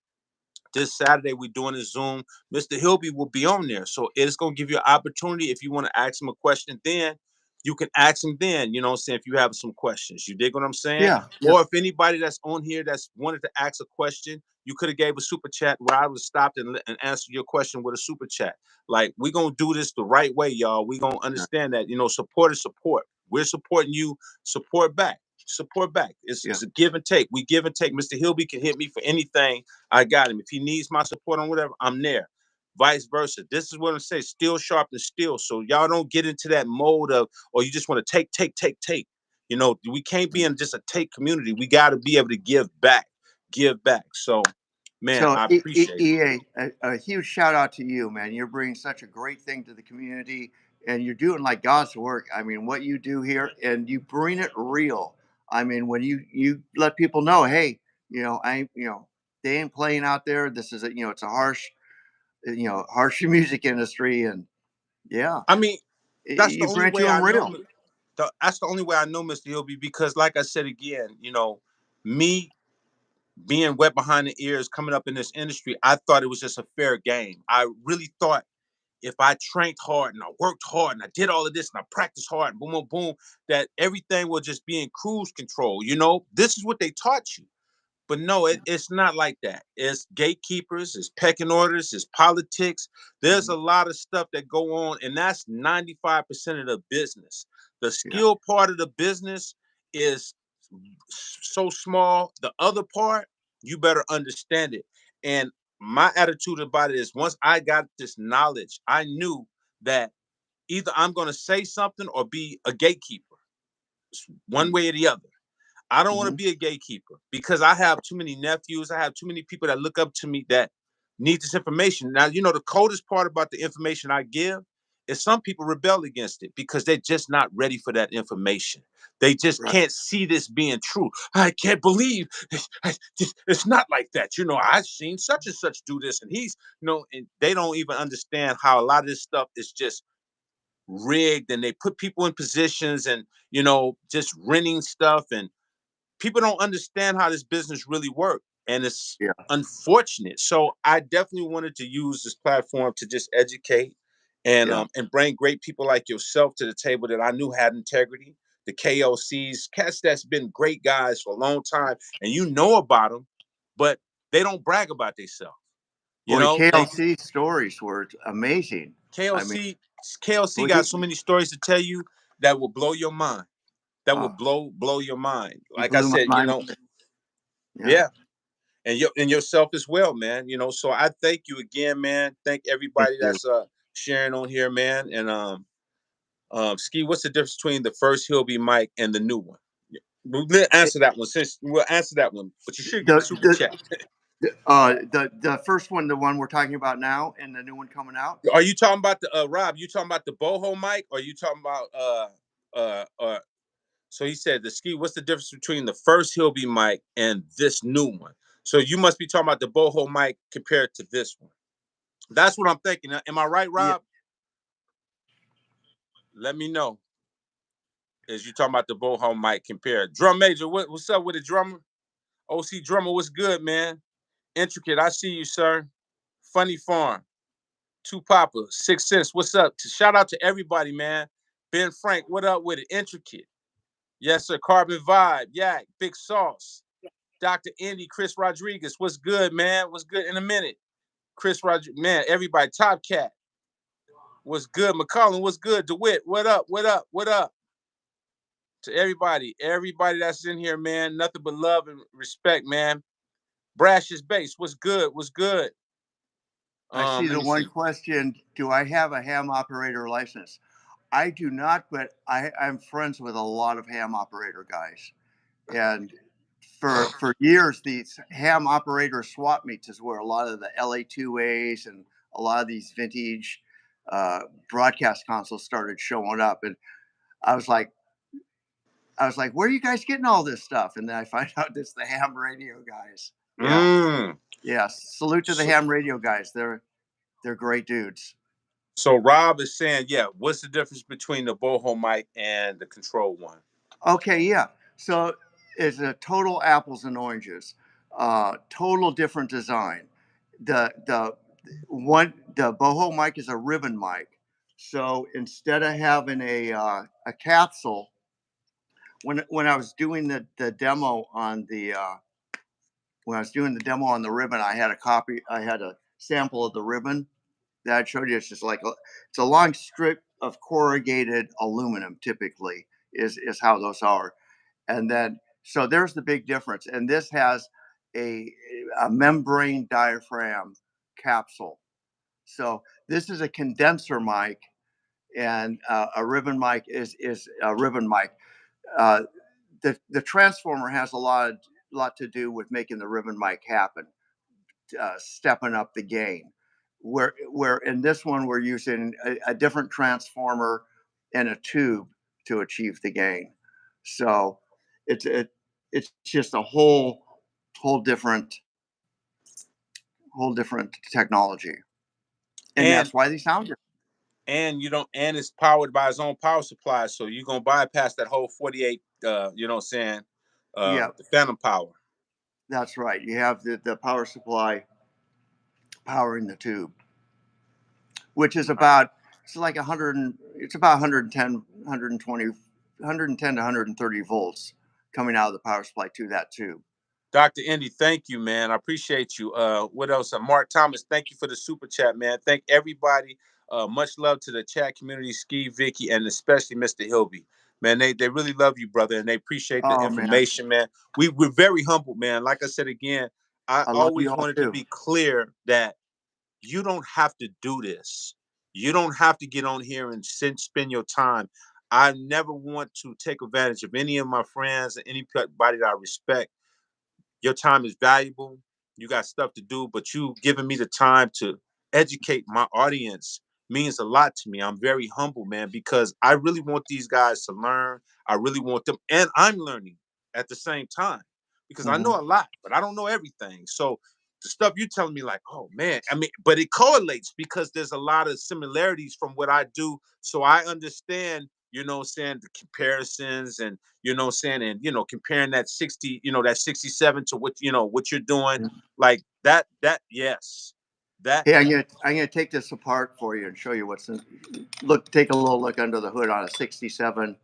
Speaker 2: this Saturday, we're doing a Zoom. Mr. Hilby will be on there, so it's going to give you an opportunity if you want to ask him a question. Then you can ask him then, you know what I'm saying, if you have some questions. You dig what I'm saying?
Speaker 1: Yeah, yeah,
Speaker 2: Or if anybody that's on here that's wanted to ask a question, you could have gave a super chat where I would have stopped and answered your question with a super chat. Like, we're gonna do this the right way, y'all. We're gonna
Speaker 1: yeah,
Speaker 2: understand that, support is support. We're supporting you, support back. Support back.
Speaker 1: yeah.
Speaker 2: It's a give and take. We give and take. Mr. Hilby can hit me for anything. I got him. If he needs my support on whatever, I'm there. Vice versa. This is what I'm saying. Steel sharpens steel. So y'all don't get into that mode of, or you just want to take, take, take, take. We can't be in just a take community. We got to be able to give back, give back. So, man,
Speaker 1: So
Speaker 2: I appreciate it.
Speaker 1: A huge shout out to you, man. You're bringing such a great thing to the community, and you're doing like God's work. I mean, what you do here, and you bring it real. I mean, when you let people know, hey, they ain't playing out there. This is it's a harsh music industry, and yeah,
Speaker 2: I mean, that's the
Speaker 1: you
Speaker 2: only
Speaker 1: bring it
Speaker 2: way
Speaker 1: to
Speaker 2: I
Speaker 1: them
Speaker 2: know.
Speaker 1: real.
Speaker 2: That's the only way I know Mr. Hilby, because, like I said again, me being wet behind the ears, coming up in this industry, I thought it was just a fair game. I really thought if I trained hard and I worked hard and I did all of this and I practiced hard and boom, boom, boom, that everything will just be in cruise control. This is what they taught you. But no, it's not like that. It's gatekeepers, it's pecking orders, it's politics. There's
Speaker 1: Mhm.
Speaker 2: a lot of stuff that go on, and that's 95% of the business. The
Speaker 1: Yeah,
Speaker 2: skill part of the business is so small. The other part, you better understand it. And my attitude about it is, once I got this knowledge, I knew that either I'm going to say something or be a gatekeeper, one
Speaker 1: mm,
Speaker 2: way or the other. I don't want to
Speaker 1: mhm,
Speaker 2: be a gatekeeper because I have too many nephews. I have too many people that look up to me that need this information. Now, the coldest part about the information I give is some people rebel against it because they're just not ready for that information. They just
Speaker 1: right.
Speaker 2: can't see this being true. I can't believe it's not like that. I've seen such and such do this, and and they don't even understand how a lot of this stuff is just rigged, and they put people in positions and, just renting stuff, and people don't understand how this business really works, and it's
Speaker 1: Yeah,
Speaker 2: unfortunate. So I definitely wanted to use this platform to just educate
Speaker 1: yeah.
Speaker 2: and bring great people like yourself to the table that I knew had integrity. The KOCs, cats that's been great guys for a long time, and you know about them, but they don't brag about themselves.
Speaker 1: Boy,
Speaker 2: They
Speaker 1: KLC stories were amazing. I mean,
Speaker 2: KLC KLC
Speaker 1: well,
Speaker 2: got so many stories to tell you that will blow your mind. That will
Speaker 1: oh,
Speaker 2: blow your mind.
Speaker 1: he
Speaker 2: Like I
Speaker 1: blew my
Speaker 2: said,
Speaker 1: mind. Yeah,
Speaker 2: yeah, and yourself as well, man. So I thank you again, man. Thank
Speaker 1: thank
Speaker 2: everybody
Speaker 1: you.
Speaker 2: that's sharing on here, man. And Ski, what's the difference between the first Hilby mic and the new one? Yeah. We'll answer that one, since we'll answer that one, but you should get a
Speaker 1: The
Speaker 2: super
Speaker 1: the
Speaker 2: chat.
Speaker 1: the first one, the one we're talking about now, and the new one coming out.
Speaker 2: Are you talking about the Rob? You talking about the boho mic, or you talking about so he said, the Ski, what's the difference between the first Hilby mic and this new one? So you must be talking about the boho mic compared to this one. That's what I'm thinking. Am I right,
Speaker 1: Yeah,
Speaker 2: Rob? Let me know. As you talking about the boho mic compared. Drum major, what's up with the drummer? OC drummer, what's good, man? Intricate, I see you, sir. Funny Farm, Two Papa, 6 cents. What's up? Shout out to everybody, man. Ben Frank, what up with it? Intricate. Yes, sir. Carbon Vibe, Yak, Big Sauce. Dr. Indy, Chris Rodriguez, what's good, man? What's good in a minute? Chris Rodriguez, man, everybody. Top Cat, what's good? McCollum, what's good? DeWitt, what up? What up? What up? To everybody that's in here, man. Nothing but love and respect, man. Brash's base, what's good? What's good?
Speaker 1: I see
Speaker 2: Let
Speaker 1: the
Speaker 2: me
Speaker 1: one
Speaker 2: see.
Speaker 1: question: do I have a ham operator license? I do not, but I'm friends with a lot of ham operator guys, and for years, these ham operator swap meets is where a lot of the LA2As and a lot of these vintage uh, broadcast consoles started showing up, and I was like, where are you guys getting all this stuff? And then I find out it's the ham radio guys. Yeah,
Speaker 2: Mm.
Speaker 1: yeah. Salute to the
Speaker 2: So,
Speaker 1: ham radio guys. They're great dudes.
Speaker 2: so Rob is saying, yeah, what's the difference between the boho mic and the control one?
Speaker 1: Okay, yeah. So it's a total apples and oranges. Total different design. The boho mic is a ribbon mic. So instead of having a capsule, when I was doing the demo on the when I was doing the demo on the ribbon, I had a copy. I had a sample of the ribbon that I showed you. It's just like it's a long strip of corrugated aluminum. Typically, is how those are. And then so there's the big difference. And this has a a membrane diaphragm capsule. So this is a condenser mic, and a ribbon mic is a ribbon mic. Uh, the transformer has a lot to do with making the ribbon mic happen, stepping up the gain. Where in this one we're using a different transformer and a tube to achieve the gain. So it's just a whole different whole different technology, and
Speaker 2: And
Speaker 1: that's why they sound different.
Speaker 2: you don't, and it's powered by its own power supply, so you're gonna bypass that whole 48, you know what I'm saying,
Speaker 1: Yeah,
Speaker 2: the phantom power.
Speaker 1: that's right. You have the power supply powering the tube, which is
Speaker 2: Wow.
Speaker 1: about it's like 100 it's about 110 120 110 to 130 volts coming out of the power supply to that tube.
Speaker 2: Dr. Indy, thank you, man. I appreciate you. What else? Mark Thomas, thank you for the super chat, man. Thank everybody. Much love to the chat community, Ski, Vicky, and especially Mr. Hilby. Man, they really love you, brother, and they appreciate the
Speaker 1: Oh man,
Speaker 2: information, man. We're very humble, man. Like I said again, I
Speaker 1: I love you
Speaker 2: always
Speaker 1: all
Speaker 2: wanted to
Speaker 1: too.
Speaker 2: be clear that you don't have to do this. You don't have to get on here and spend your time. I never want to take advantage of any of my friends and anybody that I respect. Your time is valuable. You got stuff to do, but you giving me the time to educate my audience means a lot to me. I'm very humble, man, because I really want these guys to learn. I really want them, and I'm learning at the same time because I
Speaker 1: Hmm.
Speaker 2: know a lot, but I don't know everything. So the stuff you're telling me, like, oh man, I mean, but it correlates because there's a lot of similarities from what I do. So I understand, you know, saying the comparisons and you know what I'm saying, and comparing that 60, that 67 to what what you're doing, like that yes. That
Speaker 1: Hey, I'm gonna take this apart for you and show you what's in. Look, take a little look under the hood on a '67.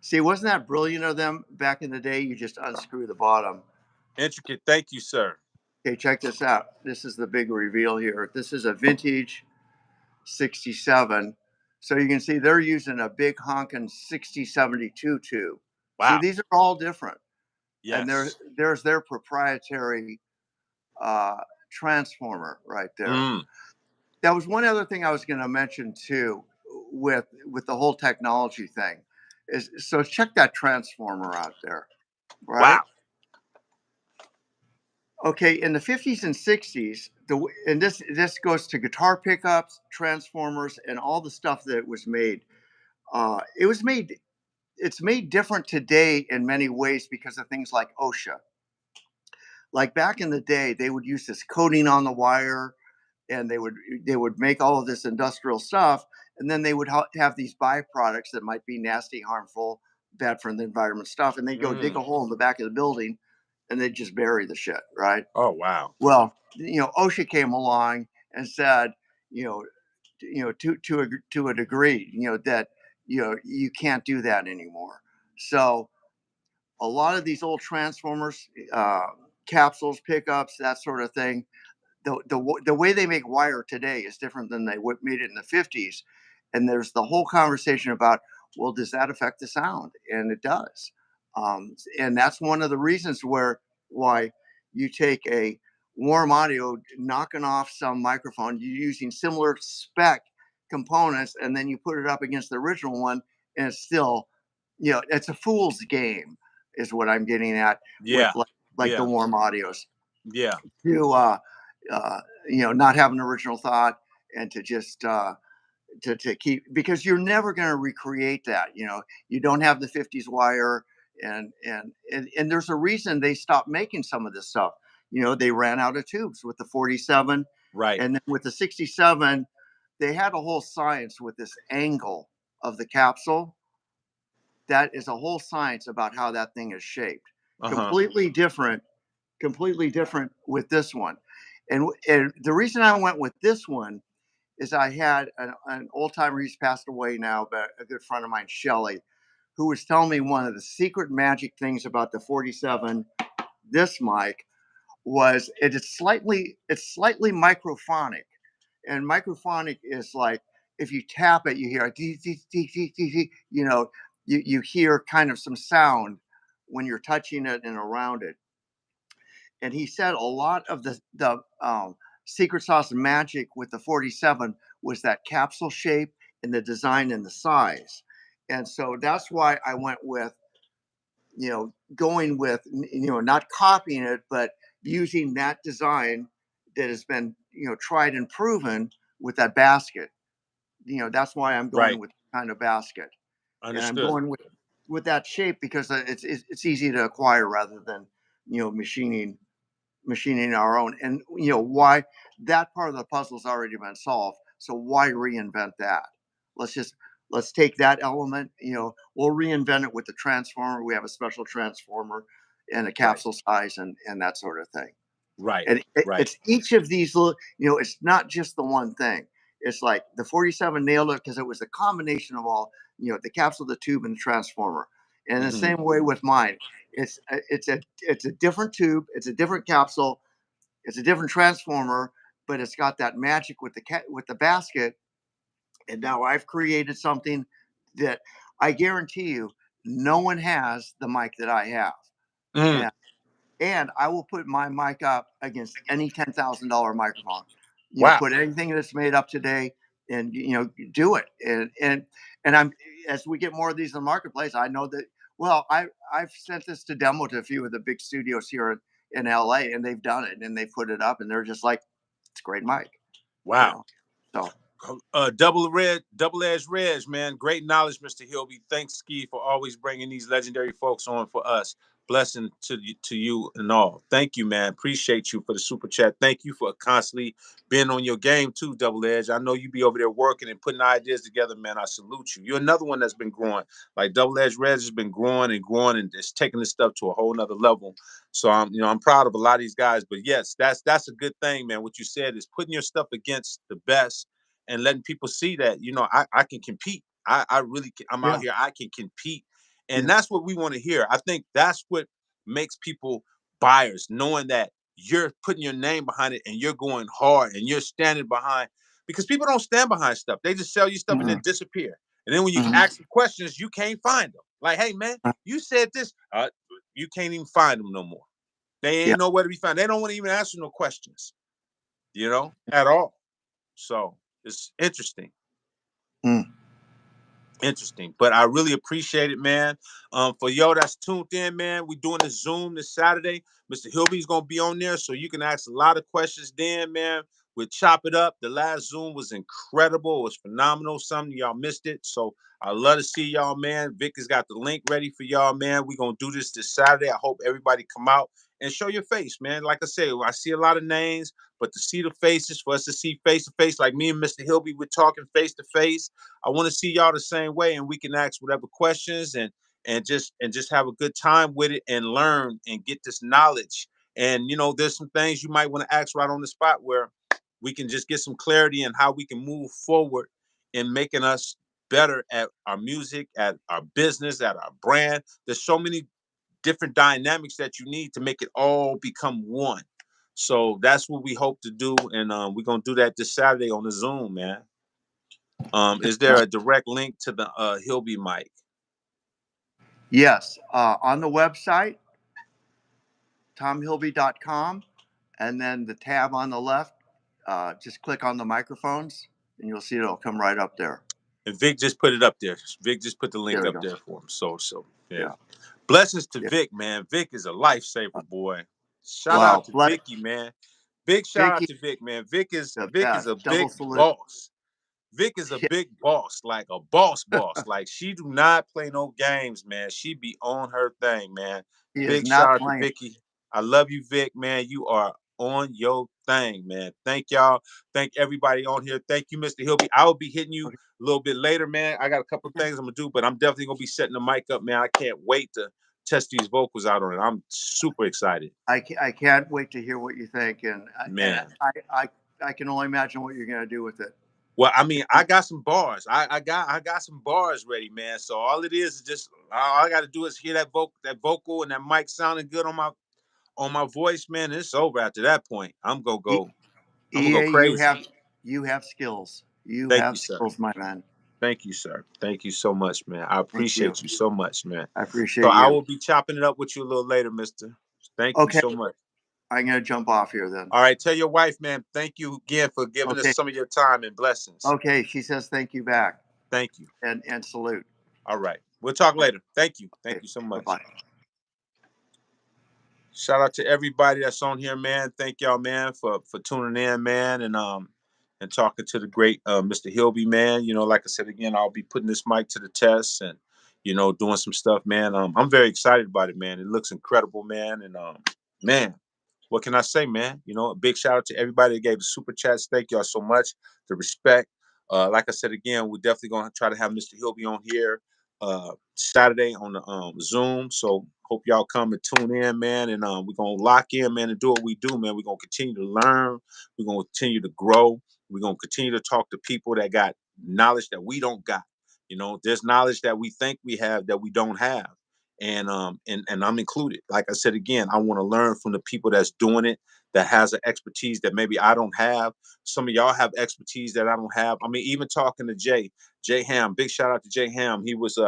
Speaker 1: See, wasn't that brilliant of them back in the day? You just unscrew the bottom.
Speaker 2: intricate. Thank you, sir.
Speaker 1: Okay, check this out. This is the big reveal here. This is a vintage '67. So you can see they're using a big honking 6072 tube. See,
Speaker 2: Wow.
Speaker 1: these are all different, and
Speaker 2: Yes.
Speaker 1: there's their proprietary uh, transformer right there.
Speaker 2: Mm.
Speaker 1: That was one other thing I was going to mention too, with the whole technology thing, is so check that transformer out there, right?
Speaker 2: Wow.
Speaker 1: Okay, in the 50s and 60s, and this goes to guitar pickups, transformers, and all the stuff that was made. It was made. It's made different today in many ways because of things like OSHA. Like back in the day, they would use this coating on the wire, and they would make all of this industrial stuff, and then they would have these byproducts that might be nasty, harmful, bad for the environment stuff, and they'd go dig
Speaker 2: Mm.
Speaker 1: a hole in the back of the building, and they'd just bury the shit, right?
Speaker 2: Oh wow.
Speaker 1: Well, OSHA came along and said, you know, to a degree, that you can't do that anymore. So a lot of these old transformers, capsules, pickups, that sort of thing, the way they make wire today is different than they made it in the 50s. And there's the whole conversation about, well, does that affect the sound? And it does. And that's one of the reasons why you take a warm audio, knocking off some microphone, you're using similar spec components, and then you put it up against the original one, and it's still, it's a fool's game, is what I'm getting at with
Speaker 2: Yeah.
Speaker 1: like the
Speaker 2: Yeah.
Speaker 1: warm audios
Speaker 2: Yeah.
Speaker 1: to uh, not have an original thought, and to just to keep, because you're never going to recreate that. You don't have the 50s wire, and there's a reason they stopped making some of this stuff. They ran out of tubes with the 47,
Speaker 2: Right.
Speaker 1: and then with the 67 they had a whole science with this angle of the capsule. That is a whole science about how that thing is shaped.
Speaker 2: Uh-huh.
Speaker 1: Completely different with this one. And the reason I went with this one is I had an old timer. He's passed away now, but a good friend of mine, Shelly, who was telling me one of the secret magic things about the 47, this mic, was it's slightly microphonic, and microphonic is like if you tap it, you hear a dee, dee, dee, dee, dee, dee, you hear kind of some sound when you're touching it and around it. And he said a lot of the secret sauce and magic with the 47 was that capsule shape and the design and the size. And so that's why I went with, going with, not copying it, but using that design that has been, tried and proven with that basket. That's why I'm going
Speaker 2: Right.
Speaker 1: with kind of basket, and I'm
Speaker 2: Understood.
Speaker 1: going with that shape because it's easy to acquire rather than, machining our own. And why that part of the puzzle's already been solved, so why reinvent that? Let's just let's take that element. We'll reinvent it with the transformer. We have a special transformer and a
Speaker 2: Right.
Speaker 1: capsule size and that sort of thing.
Speaker 2: Right.
Speaker 1: And
Speaker 2: Right.
Speaker 1: it's each of these little, it's not just the one thing. It's like the 47 nailed it because it was a combination of all, the capsule, the tube, and the transformer. And the
Speaker 2: Hmm.
Speaker 1: same way with mine, it's a different tube, it's a different capsule, it's a different transformer, but it's got that magic with the basket. And now I've created something that I guarantee you no one has the mic that I have.
Speaker 2: Mm.
Speaker 1: And I will put my mic up against any $10,000 microphone.
Speaker 2: Wow.
Speaker 1: Put anything that's made up today, and do it. And I'm as we get more of these in the marketplace, I know that. Well, I've sent this to demo to a few of the big studios here in LA, and they've done it and they put it up, and they're just like, it's a great mic, you
Speaker 2: Wow.
Speaker 1: know. So
Speaker 2: Double edged reg, man. Great knowledge, Mr. Hilby. Thanks, Ski, for always bringing these legendary folks on for us. Blessing to you and all. Thank you, man. Appreciate you for the super chat. Thank you for constantly being on your game too, Double Edge. I know you be over there working and putting ideas together, man. I salute you. You're another one that's been growing. Like Double Edge Reg has been growing and growing and it's taking this stuff to a whole nother level. So I'm proud of a lot of these guys. But yes, that's a good thing, man. What you said is putting your stuff against the best and letting people see that I can compete. I really can, I'm out
Speaker 1: yeah,
Speaker 2: here. I can compete, and
Speaker 1: yeah,
Speaker 2: that's what we want to hear. I think that's what makes people buyers, knowing that you're putting your name behind it and you're going hard and you're standing behind. Because people don't stand behind stuff; they just sell you stuff and
Speaker 1: hmm
Speaker 2: then disappear. And then when you
Speaker 1: hmm
Speaker 2: ask them questions, you can't find them. Like, hey man, you said this. You can't even find them no more. They
Speaker 1: yeah.
Speaker 2: ain't nowhere to be found. They don't want to even answer no questions, at all. So it's interesting.
Speaker 1: Mm.
Speaker 2: Interesting, but I really appreciate it, man. For yo that's tuned in, man, we doing a Zoom this Saturday. Mr. Hilby's gonna be on there, so you can ask a lot of questions. Then, man, we'll chop it up. The last Zoom was incredible. It was phenomenal. Some of y'all missed it, so I love to see y'all, man. Vic has got the link ready for y'all, man. We gonna do this Saturday. I hope everybody come out and show your face, man. Like I said, I see a lot of names, but to see the faces, for us to see face to face, like me and Mr. Hilby, we're talking face to face. I want to see y'all the same way, and we can ask whatever questions and just have a good time with it and learn and get this knowledge. And there's some things you might want to ask right on the spot where we can just get some clarity in how we can move forward in making us better at our music, at our business, at our brand. There's so many different dynamics that you need to make it all become one. So that's what we hope to do, and we're gonna do that this Saturday on the Zoom, man. Is there a direct link to the Hilby mic?
Speaker 1: Yes, on the website, tomhilby.com, and then the tab on the left, just click on the microphones, and you'll see it'll come right up there.
Speaker 2: And Vic just put it up there. Vic just put the
Speaker 1: There
Speaker 2: link
Speaker 1: we
Speaker 2: up
Speaker 1: go.
Speaker 2: there for him. So yeah.
Speaker 1: Yeah,
Speaker 2: Blessings to
Speaker 1: yeah.
Speaker 2: Vic, man. Vic is a lifesaver, boy. Shout out
Speaker 1: Wow,
Speaker 2: to
Speaker 1: blood,
Speaker 2: Vicky, man. Big shout out
Speaker 1: Vicky,
Speaker 2: to Vic, man. Vic is
Speaker 1: the
Speaker 2: Vic is
Speaker 1: best.
Speaker 2: a
Speaker 1: Double
Speaker 2: big
Speaker 1: salute.
Speaker 2: boss. Vic is a big boss, like a boss. Like she do not play no games, man. She be on her thing, man.
Speaker 1: He is
Speaker 2: Big shout
Speaker 1: not
Speaker 2: out to
Speaker 1: playing.
Speaker 2: Vicky. I love you, Vic, man. You are on your thing, man. Thank y'all. Thank everybody on here. Thank you, Mr. Hilby. I will be hitting you
Speaker 1: Okay,
Speaker 2: a little bit later, man. I got a couple of
Speaker 1: okay.
Speaker 2: things I'm gonna do, but I'm definitely gonna be setting the mic up, man. I can't wait to test these vocals out on it. I'm super excited,
Speaker 1: I can't wait to hear what you think, and
Speaker 2: man.
Speaker 1: I can only imagine what you're going to do with it.
Speaker 2: Well, I mean, I got some bars. I got some bars ready, man. So all it is just all I got to do is hear that vocal and that mic sounding good on my voice, man. And it's over after that point.
Speaker 1: E-
Speaker 2: I'm gonna go
Speaker 1: EA,
Speaker 2: crazy.
Speaker 1: you have skills. You
Speaker 2: Thank
Speaker 1: have
Speaker 2: you, sir.
Speaker 1: skills, my man.
Speaker 2: Thank you, sir. Thank you so much, man. I
Speaker 1: Thank you.
Speaker 2: appreciate you so much, man.
Speaker 1: I
Speaker 2: So
Speaker 1: appreciate
Speaker 2: I
Speaker 1: you.
Speaker 2: will be chopping it up with you a little later, mister. Thank you
Speaker 1: Okay,
Speaker 2: so much.
Speaker 1: I'm gonna jump off here then.
Speaker 2: All right, tell your wife, man, thank you again for giving us
Speaker 1: Okay,
Speaker 2: some of your time and blessings.
Speaker 1: okay. She says thank you back
Speaker 2: Thank you.
Speaker 1: and salute.
Speaker 2: All right. We'll talk later. Thank you. Thank
Speaker 1: Okay,
Speaker 2: you so
Speaker 1: bye
Speaker 2: much.
Speaker 1: bye.
Speaker 2: Shout out to everybody that's on here, man. Thank y'all, man, for tuning in, man, and talking to the great Mr. Hilby, man. You know, like I said again, I'll be putting this mic to the test and doing some stuff, man. I'm very excited about it, man. It looks incredible, man, and man, what can I say, man? A big shout out to everybody that gave the super chats. Thank y'all so much. The respect. Like I said again, we're definitely gonna try to have Mr. Hilby on here Saturday on the Zoom. So hope y'all come and tune in, man. And we're gonna lock in, man, and do what we do, man. We're gonna continue to learn. We're gonna continue to grow. We're gonna continue to talk to people that got knowledge that we don't got. There's knowledge that we think we have that we don't have. And I'm included. Like I said again, I want to learn from the people that's doing it, that has an expertise that maybe I don't have. Some of y'all have expertise that I don't have. I mean, even talking to Jay Ham, big shout out to Jay Ham. He was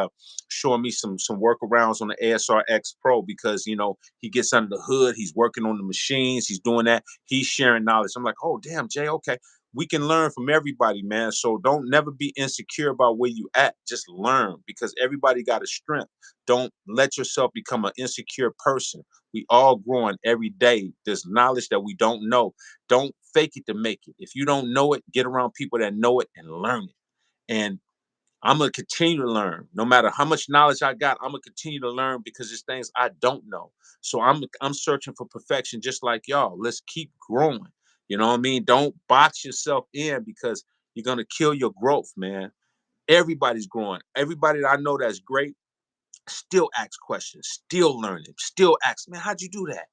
Speaker 2: showing me some workarounds on the ASR X Pro because he gets under the hood, he's working on the machines, he's doing that, he's sharing knowledge. I'm like, oh damn, Jay, okay. We can learn from everybody, man. So don't never be insecure about where you at. Just learn because everybody got a strength. Don't let yourself become an insecure person. We all growing every day. There's knowledge that we don't know. Don't fake it to make it. If you don't know it, get around people that know it and learn it. And I'm gonna continue to learn. No matter how much knowledge I got, I'm gonna continue to learn because there's things I don't know. So I'm searching for perfection just like y'all. Let's keep growing. You know what I mean? Don't box yourself in because you're gonna kill your growth, man. Everybody's growing. Everybody that I know that's great still asks questions, still learning, still asks, man, how'd you do that?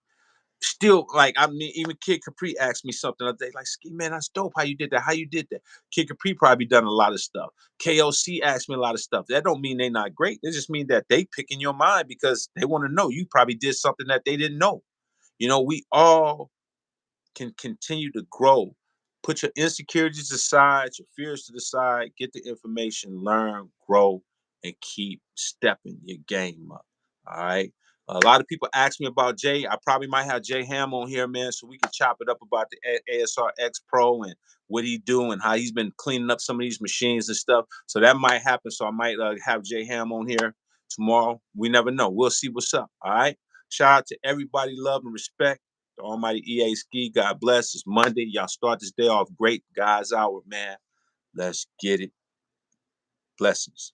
Speaker 2: Still, like, I mean, even Kid Capri asked me something the other day, like, Ski, man, that's dope. How you did that? How you did that? Kid Capri probably done a lot of stuff. KOC asked me a lot of stuff. That don't mean they not great. It just mean that they picking your mind because they want to know. You probably did something that they didn't know. We all can continue to grow. Put your insecurities aside, your fears to the side, get the information, learn, grow, and keep stepping your game up. All right. A lot of people ask me about Jay. I probably might have Jay Ham on here, man, so we can chop it up about the ASR X Pro and what he do and how he's been cleaning up some of these machines and stuff. So that might happen. So I might have Jay Ham on here tomorrow. We never know. We'll see what's up. All right. Shout out to everybody, love and respect. The Almighty EA Ski, God bless. It's Monday. Y'all start this day off great. Guys hour, man. Let's get it. Blessings.